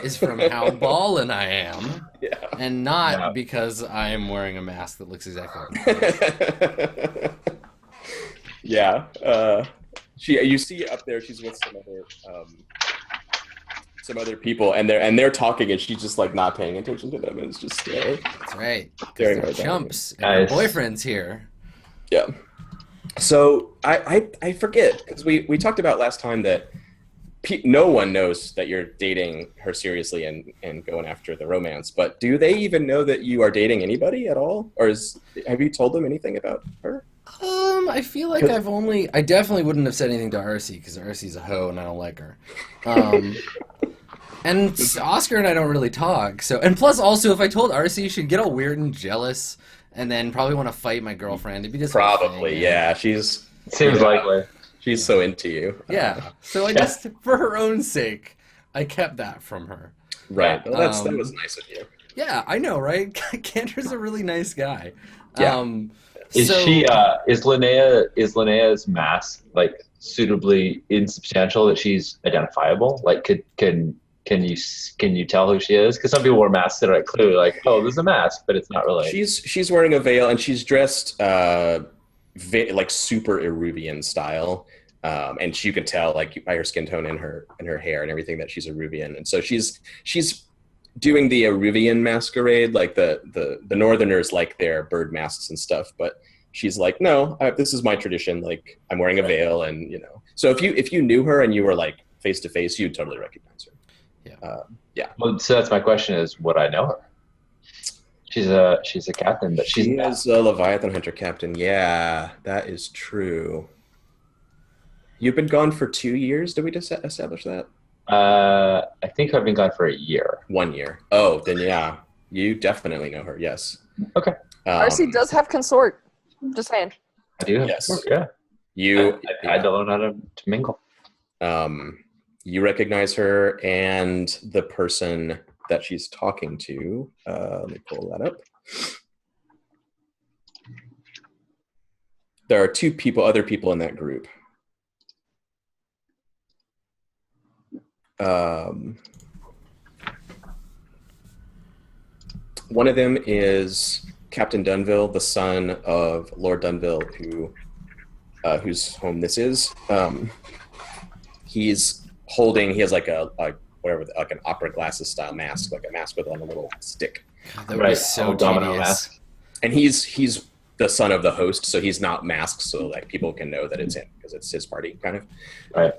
is from how ballin' I am, Yeah. and not because I am wearing a mask that looks exactly like mine. Yeah. You see up there, she's with some other people, and they're talking, and she's just like not paying attention to them, and it's just staring. That's right. Staring They're right down. chumps, and Nice. her boyfriend's here. Yeah. So I forget, because we talked about last time that no one knows that you're dating her seriously and going after the romance, but do they even know that you are dating anybody at all? Or have you told them anything about her? I feel like I definitely wouldn't have said anything to Arcee, because Arcee's a hoe and I don't like her. And Oscar and I don't really talk, so, and plus also if I told Arcee, she'd get all weird and jealous and then probably want to fight my girlfriend. It'd be this whole Probably, thing. yeah. Seems likely. She's so into you. Yeah, so I just, for her own sake, I kept that from her. Right. Well, that Um, was nice of you. Yeah, I know, right? Cantor's a really nice guy. Yeah. Is Linnea's mask like suitably insubstantial that she's identifiable? Like, can you tell who she is? Because some people wear masks that are like clearly like, oh, there's a mask, but it's not really. She's wearing a veil, and she's dressed like super Eruvian style, and you can tell like by her skin tone and her hair and everything that she's Eruvian, and so she's doing the Eruvian masquerade, like the Northerners like their bird masks and stuff, but she's like, no, this is my tradition. Like I'm wearing a veil, and So if you knew her and you were like face to face, you'd totally recognize her. Yeah. Well, so that's my question: is would I know her? She's a captain, but She is a Leviathan Hunter captain. Yeah, that is true. You've been gone for 2 years. Did we just establish that? I think I've been gone for a year. 1 year. Oh, then yeah, you definitely know her. Yes. Okay. Arcee does have consort. Just saying. I do. Yes. Yeah. I don't know how to mingle. You recognize her and the person that she's talking to. Let me pull that up. There are other people in that group. One of them is Captain Dunville, the son of Lord Dunville, whose home this is. He has like like an opera glasses style mask, like a mask with on a little stick. God, that would be so domino tedious. mask. And he's the son of the host, so he's not masked, so like people can know that it's him because it's his party, kind of. Right.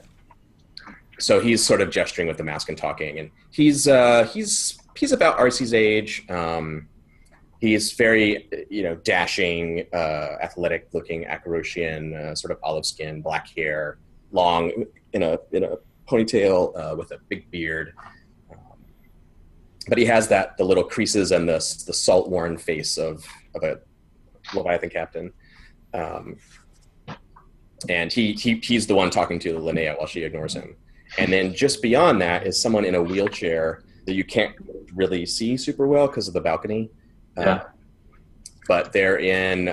So he's sort of gesturing with the mask and talking, and he's about Arcee's age. He's very, dashing, athletic-looking Acarosian, sort of olive skin, black hair, long in a ponytail with a big beard. But he has the little creases and the salt-worn face of a Leviathan captain. And he's the one talking to Linnea while she ignores him. And then just beyond that is someone in a wheelchair that you can't really see super well because of the balcony. Yeah. But they're in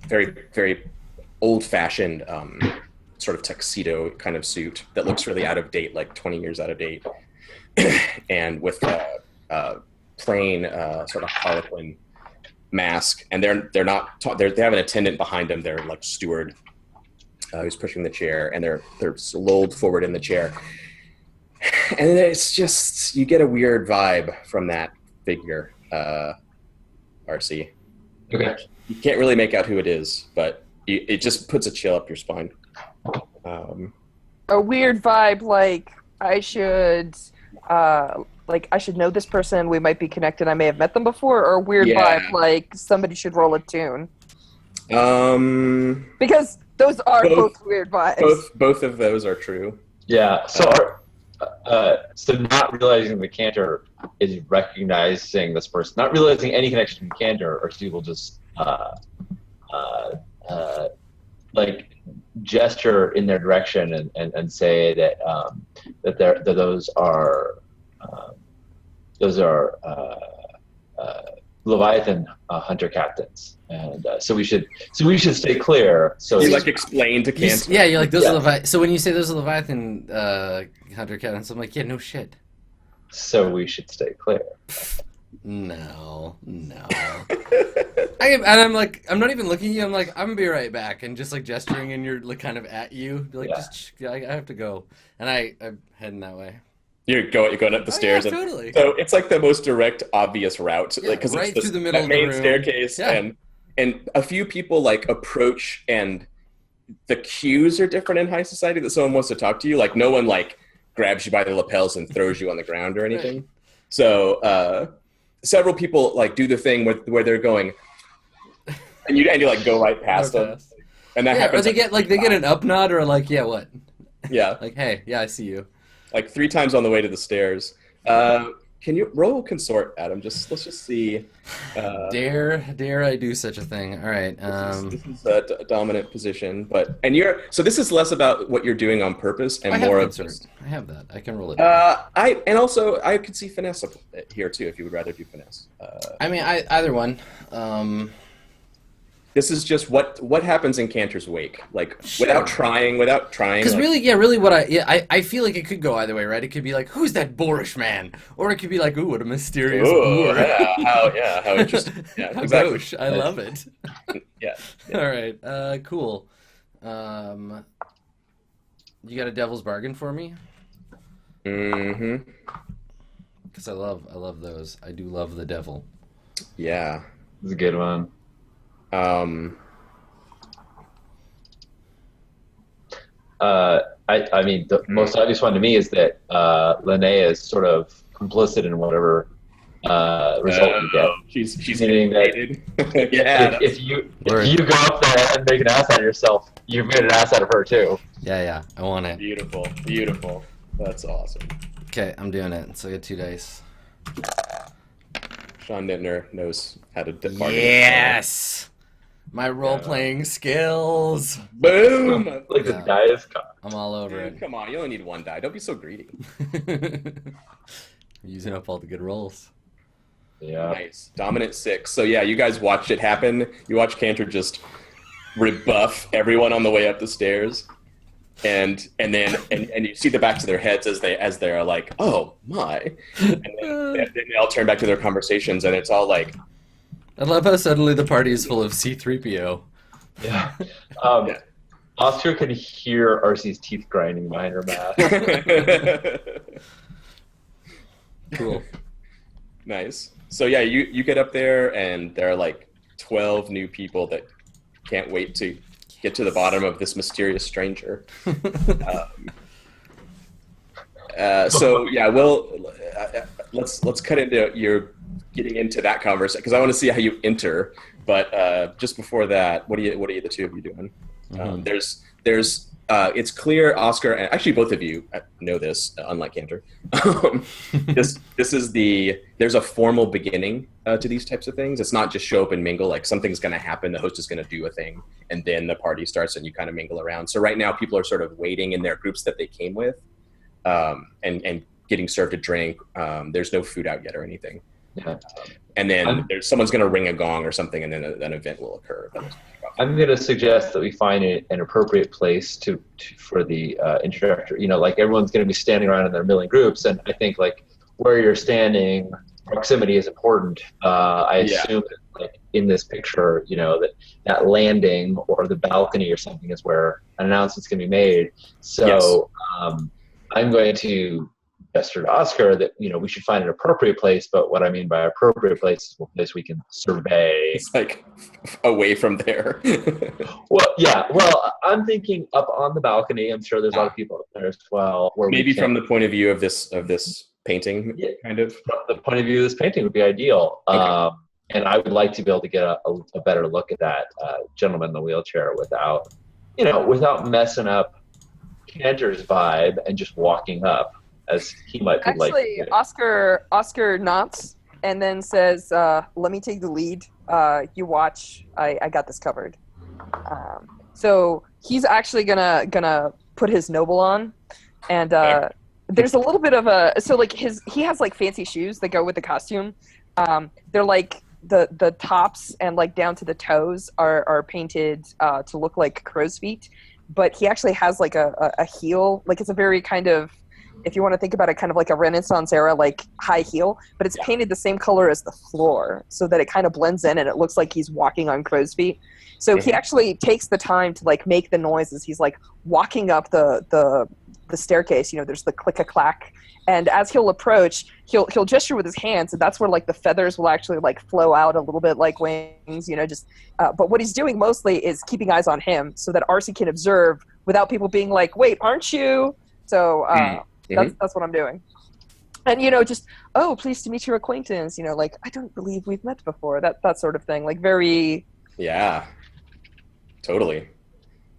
very, very old-fashioned sort of tuxedo kind of suit that looks really out of date, like 20 years out of date, and with plain sort of harlequin mask. And they have an attendant behind them. They're like steward who's pushing the chair, and they're lolled forward in the chair. And it's just, you get a weird vibe from that figure, RC. Okay. You can't really make out who it is, but it just puts a chill up your spine. A weird vibe, like I should know this person. We might be connected. I may have met them before. Or a weird vibe, like somebody should roll a tune. Because those are both weird vibes. Both of those are true. Yeah. So not realizing the cantor is recognizing this person, not realizing any connection to cantor, or Steve will just like gesture in their direction and say that those are Leviathan hunter captains, and so we should stay clear. So you like explain to Cantor. You're like those are Leviathan. So when you say those are Leviathan hunter captains, I'm like, yeah, no shit. So we should stay clear. No. I'm like, I'm not even looking at you. I'm like, I'm gonna be right back, and just like gesturing, and you're like kind of at you. Be like, I have to go, and I'm heading that way. You're going up the stairs, yeah, totally. And so it's like the most direct, obvious route, yeah, because right it's through the middle that of the main room. staircase, yeah. and a few people like approach, and the cues are different in high society that someone wants to talk to you. Like no one like grabs you by the lapels and throws you on the ground or anything. Right. So several people like do the thing where they're going, and you like go right past them, and that happens. Or they get an up nod, or like, yeah, what? Yeah. Like, hey, yeah, I see you. Like 3 times on the way to the stairs. Can you roll consort, Adam? Let's just see. Dare I do such a thing? All right. This is a dominant position, so this is less about what you're doing on purpose and more of just. I have that. I can roll it. I could see finesse up here too if you would rather do finesse. Either one. This is just what happens in Cantor's wake, like Sure. without trying. Because really, what I feel like it could go either way, right? It could be like, who's that boorish man, or it could be like, ooh, what a mysterious boor. How interesting. Yeah, exactly. Gauche. I love it. Yeah. All right. Cool. You got a devil's bargain for me? Mm-hmm. Because I love those. I do love the devil. Yeah. It's a good one. The most obvious one to me is that Linnea is sort of complicit in whatever result you get. She's meaning that yeah. If you go up there and make an ass out of yourself, you've made an ass out of her too. Yeah. I want it. Beautiful. That's awesome. Okay, I'm doing it. So I get 2 dice. Sean Nittner knows how to bargain. Yes. My role-playing skills. Boom! Like the die is cocked. I'm all over Dude, it. come on, you only need 1 die. Don't be so greedy. Using up all the good rolls. Yeah. Nice. Dominant 6. So yeah, you guys watched it happen. You watched Cantor just rebuff everyone on the way up the stairs. and you see the backs of their heads as they're like, oh my, and then they all turn back to their conversations, and it's all like, I love how suddenly the party is full of C-3PO. Yeah. Yeah. Oscar can hear RC's teeth grinding behind her mask. Cool. Nice. So yeah, you get up there, and there are like 12 new people that can't wait to get to the bottom of this mysterious stranger. So yeah, let's cut into your getting into that conversation, because I want to see how you enter. But just before that, what are the two of you doing? There's it's clear Oscar, and actually both of you know this, unlike Cantor. This is there's a formal beginning to these types of things. It's not just show up and mingle. Like, something's going to happen, the host is going to do a thing, and then the party starts and you kind of mingle around. So right now people are sort of waiting in their groups that they came with, and getting served a drink. There's no food out yet or anything. Yeah. And then someone's going to ring a gong or something, and then an event will occur. I'm going to suggest that we find an appropriate place for the introductory. Like, everyone's going to be standing around in their milling groups, and I think like where you're standing, proximity is important. I assume that, like, in this picture, that landing or the balcony or something is where an announcement's going to be made. So I'm going to gesture to Oscar that we should find an appropriate place, but what I mean by appropriate place is a place we can survey. It's like away from there. Well, I'm thinking up on the balcony. I'm sure there's a lot of people up there as well. Maybe from the point of view of this painting, kind of. From the point of view of this painting would be ideal. Okay. And I would like to be able to get a better look at that gentleman in the wheelchair without messing up Cantor's vibe and just walking up, as he might be. Actually, Oscar nods and then says, let me take the lead. You watch. I got this covered. So he's actually gonna put his noble on, and there's a little bit of he has like fancy shoes that go with the costume. They're like the tops and like down to the toes are painted to look like crow's feet, but he actually has like a heel. Like, it's a very kind of, if you want to think about it, kind of like a Renaissance era, like high heel, but it's painted the same color as the floor so that it kind of blends in and it looks like he's walking on crow's feet. So he actually takes the time to like make the noises. He's like walking up the staircase, there's the click-a-clack. And as he'll approach, he'll gesture with his hands, and that's where like the feathers will actually like flow out a little bit like wings, but what he's doing mostly is keeping eyes on him so that RC can observe without people being like, wait, aren't you? So, that's what I'm doing. And, just, oh, pleased to meet your acquaintance, like, I don't believe we've met before, that sort of thing, like very... Yeah, totally.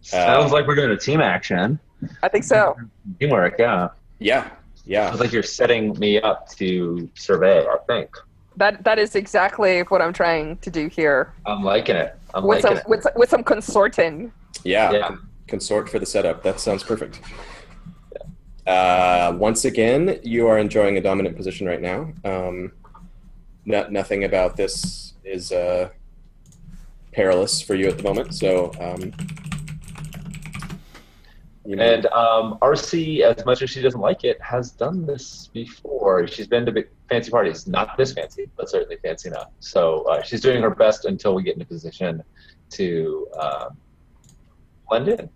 Sounds like we're doing a team action. I think so. Teamwork, yeah. Yeah. Sounds like you're setting me up to survey, I think. That is exactly what I'm trying to do here. I'm liking it. With some consorting. Yeah. Consort for the setup. That sounds perfect. Once again, you are enjoying a dominant position right now. Nothing about this is perilous for you at the moment. So, And RC, as much as she doesn't like it, has done this before. She's been to big fancy parties, not this fancy, but certainly fancy enough. So she's doing her best until we get in a position to blend in.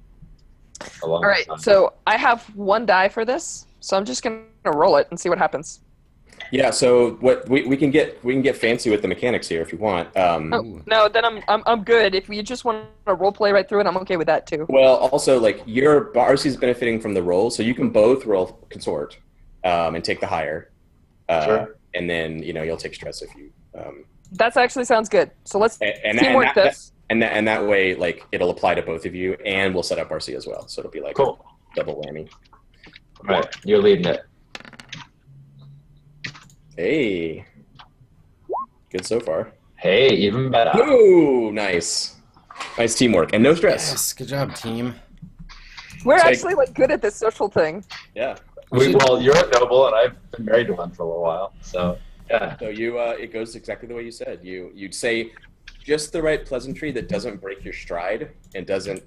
All right, so I have one die for this, so I'm just gonna roll it and see what happens. Yeah, so what we can get fancy with the mechanics here if you want. No, then I'm good. If you just want to role play right through it, I'm okay with that too. Well, also like your RC's benefiting from the roll, so you can both roll consort and take the higher, sure. And then you'll take stress if you. That actually sounds good. So let's teamwork this. And that way, like, it'll apply to both of you, and we'll set up RC as well. So it'll be like cool. Double whammy. All right, you're leading it. Hey, good so far. Hey, even better. Ooh, nice teamwork and no stress. Yes, good job, team. We're actually like good at this social thing. Yeah. Well, you're a noble, and I've been married to one for a little while, so yeah. So you, it goes exactly the way you said. You'd say just the right pleasantry that doesn't break your stride and doesn't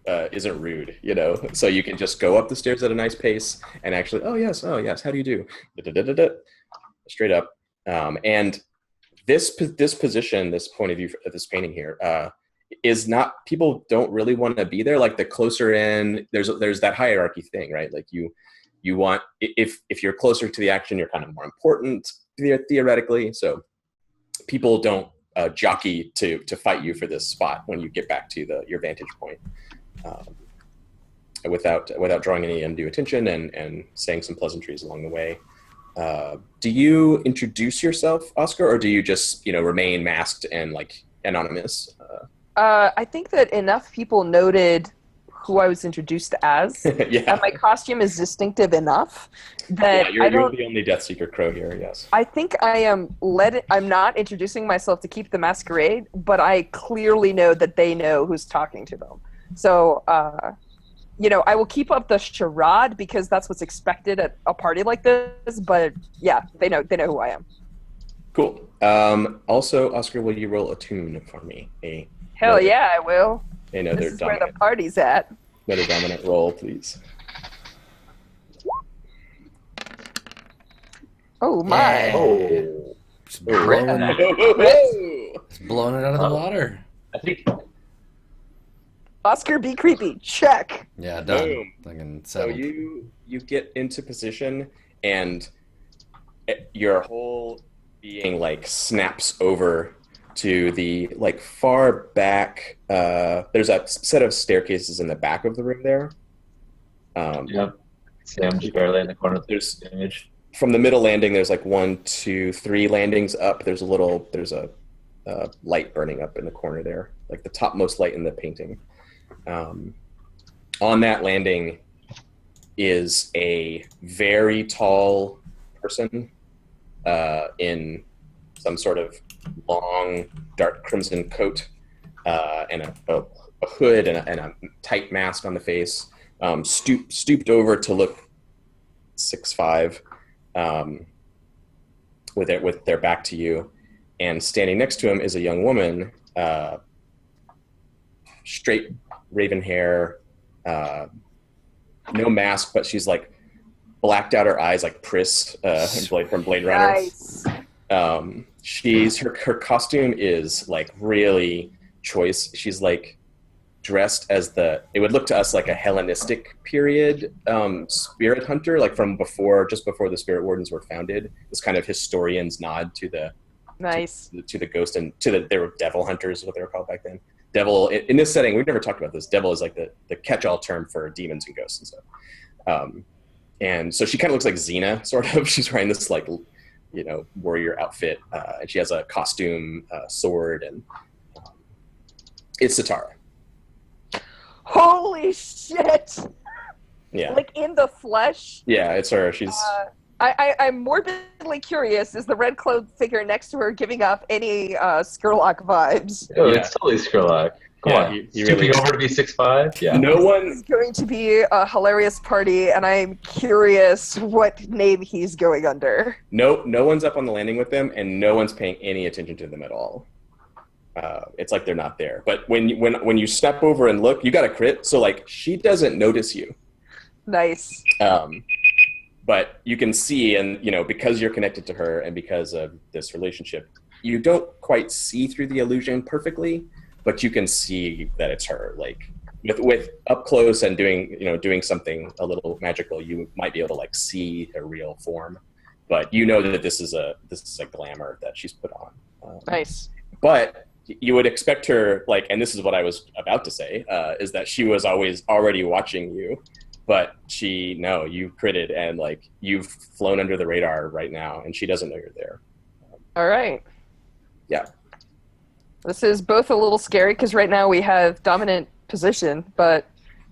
isn't rude, you know. So you can just go up the stairs at a nice pace and actually, oh yes, how do you do? Da-da-da-da-da. Straight up. And this position, this point of view of this painting here, is not, people don't really want to be there. Like the closer in, there's that hierarchy thing, right? Like you want, if you're closer to the action, you're kind of more important theoretically. So people don't jockey to fight you for this spot when you get back to your vantage point, without drawing any undue attention and saying some pleasantries along the way. Do you introduce yourself, Oscar, or do you just remain masked and like anonymous? I think that enough people noted who I was introduced as, Yeah. and my costume is distinctive enough that You're the only Death Seeker crow here. Yes. I think I'm not introducing myself to keep the masquerade, but I clearly know that they know who's talking to them. So, I will keep up the charade because that's what's expected at a party like this. But yeah, they know who I am. Cool. Also, Oscar, will you roll a tune for me? Hell yeah, I will. Another This is dominant, where the party's at. another dominant roll, please. Oh my! Yeah. Oh. Just blowing it out of the water. I think Oscar, be creepy. Check. Yeah, done. Boom. Fucking So settled. you get into position, and your whole being like snaps over to the like far back. There's a set of staircases in the back of the room there. yeah. See, I'm just barely in the corner of the image. From the middle landing, there's like 1, 2, 3 landings up. There's a light burning up in the corner there, like the topmost light in the painting. On that landing is a very tall person in some sort of long, dark crimson coat and a hood and a tight mask on the face, stooped over to look 6'5", with their back to you, and standing next to him is a young woman, straight raven hair, no mask, but she's like blacked out her eyes like Pris from Blade Runner. Nice. Her costume is like really choice. She's like dressed as it would look to us like a Hellenistic period spirit hunter, like from just before the Spirit Wardens were founded. This kind of historian's nod to the Nice. to the ghost and they were devil hunters, is what they were called back then. Devil in this setting, we've never talked about this. Devil is like the catch-all term for demons and ghosts and stuff. And so she kind of looks like Xena, sort of. She's wearing this like warrior outfit, and she has a costume, sword, and it's Satara. Holy shit! Yeah, Like in the flesh. yeah, it's her. She's I'm morbidly curious. Is the red clothed figure next to her giving up any Skurlock vibes? Oh, Yeah. it's totally Skurlock. Come Yeah, on. he Stooping really- over to be 6'5"? Yeah. no one. It's going to be a hilarious party, and I'm curious what name he's going under. No one's up on the landing with them, and no one's paying any attention to them at all. It's like they're not there. But when you step over and look, you got a crit. So like she doesn't notice you. Nice. But you can see, and because you're connected to her, and because of this relationship, you don't quite see through the illusion perfectly, but you can see that it's her. Like with up close and doing something a little magical, you might be able to like see her real form, but that this is a glamour that she's put on. Nice. But you would expect her, like, and this is what I was about to say, is that she was always already watching you, but you critted, and like you've flown under the radar right now, and she doesn't know you're there. All right. Yeah. This is both a little scary because right now we have dominant position, but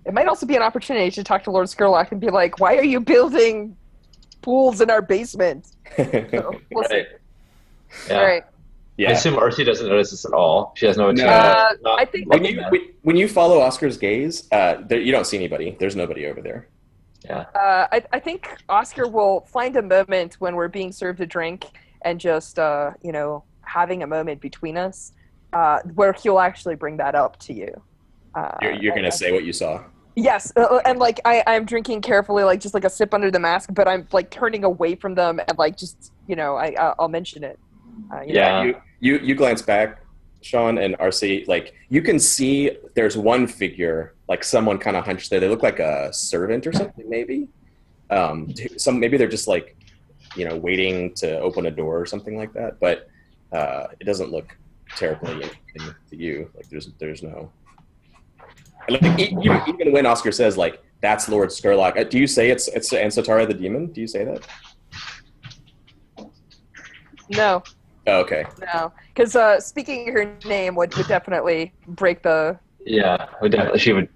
it might also be an opportunity to talk to Lord Skurlock and be like, "Why are you building pools in our basement?" So, we'll see. Right. Yeah. All right. Yeah. I assume Arcee doesn't notice this at all. She has no No. attention. I think When you follow Oscar's gaze, you don't see anybody. There's nobody over there. Yeah. I think Oscar will find a moment when we're being served a drink and just having a moment between us, where he'll actually bring that up to you. You're gonna say what you saw. Yes, and like I'm drinking carefully, like just like a sip under the mask, but I'm like turning away from them and like just I'll mention it. You glance back, Sean and RC. Like you can see there's one figure, like someone kind of hunched there. They look like a servant or something, maybe. Maybe they're just like waiting to open a door or something like that. But it doesn't look terribly interesting to you. Like there's no. Like, even when Oscar says like that's Lord Skurlock, do you say it's Ansatara the demon? Do you say that? No. Oh, okay. No, because speaking her name would definitely break the. Yeah, she would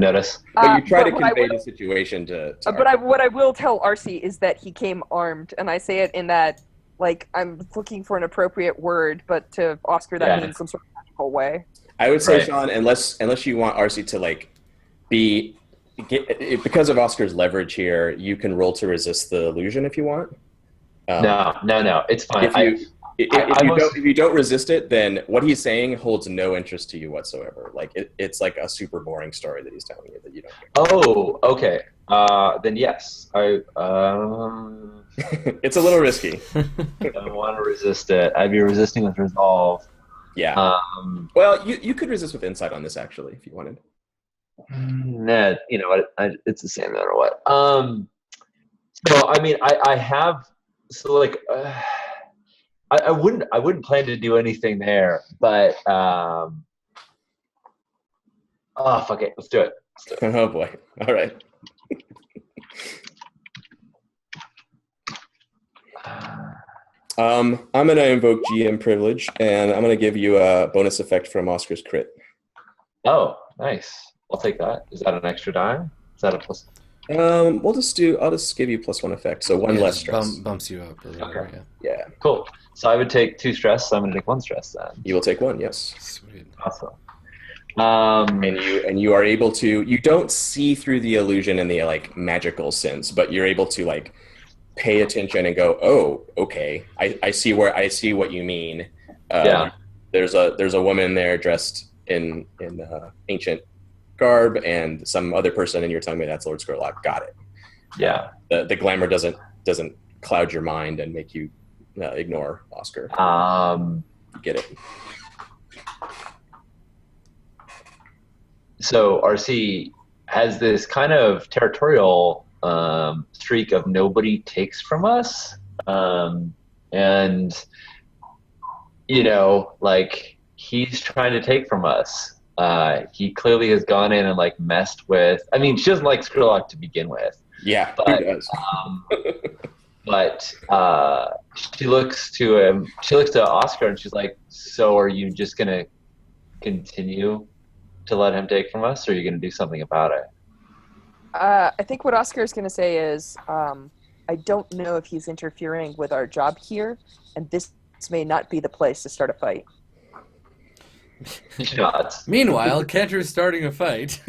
notice. But you try to convey the situation to what I will tell RC is that he came armed, and I say it in that like I'm looking for an appropriate word, but to Oscar that means some sort of magical way. I would say, Sean, unless you want RC to like because of Oscar's leverage here, you can roll to resist the illusion if you want. No, it's fine. If you don't resist it, then what he's saying holds no interest to you whatsoever. Like it's like a super boring story that he's telling you that you don't care. Oh, okay. Then yes, it's a little risky. I don't want to resist it. I'd be resisting with resolve. Yeah. Well, you could resist with insight on this actually, if you wanted. Nah, you know what? It's the same no matter what. So I mean, I have I wouldn't plan to do anything there, but fuck it, let's do it. Oh boy! All right. I'm gonna invoke GM privilege, and I'm gonna give you a bonus effect from Oscar's crit. Oh, nice. I'll take that. Is that an extra dime? Is that a plus? I'll just give you +1 effect, so one less stress. Bumps you up a little bit, Yeah. Cool. So I would take 2 stress, so I'm gonna take 1 stress then. You will take 1, yes. Sweet. Awesome. And you are able to, you don't see through the illusion in the like magical sense, but you're able to like pay attention and go, oh, okay, I see what you mean. There's a woman there dressed in ancient garb and some other person, and you're telling me that's Lord Skurlock. Got it. Yeah. The glamour doesn't cloud your mind and make you ignore Oscar. Get it. So RC has this kind of territorial streak of nobody takes from us, and like he's trying to take from us. He clearly has gone in and like messed with. I mean, she doesn't like Skurlock to begin with. Yeah, but who does? But she looks to him. She looks to Oscar and she's like, "So are you just gonna continue to let him take from us, or are you going to do something about it?" I think what Oscar is going to say is, I don't know if he's interfering with our job here, and this may not be the place to start a fight. Meanwhile, Kenter's starting a fight.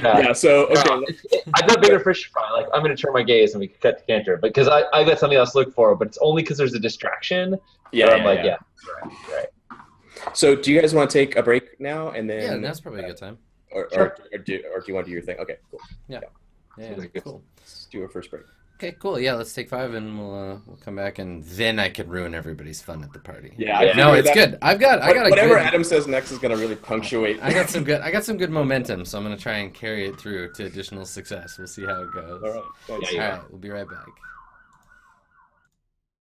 Yeah, so, okay. I've got bigger fish to fry. Like, I'm going to turn my gaze and we can cut to Cantor, because I got something else to look for, but it's only because there's a distraction. Right. So, do you guys want to take a break now, and then? Yeah, that's probably a good time. Or do you want to do your thing? Okay, cool. Yeah, cool. Let's do a first break. Okay, cool. Yeah, let's take 5, and we'll come back, and then I can ruin everybody's fun at the party. Yeah. No, it's good. I got whatever Adam says next is gonna really punctuate. I got some good momentum, so I'm gonna try and carry it through to additional success. We'll see how it goes. All right. All right, we'll be right back.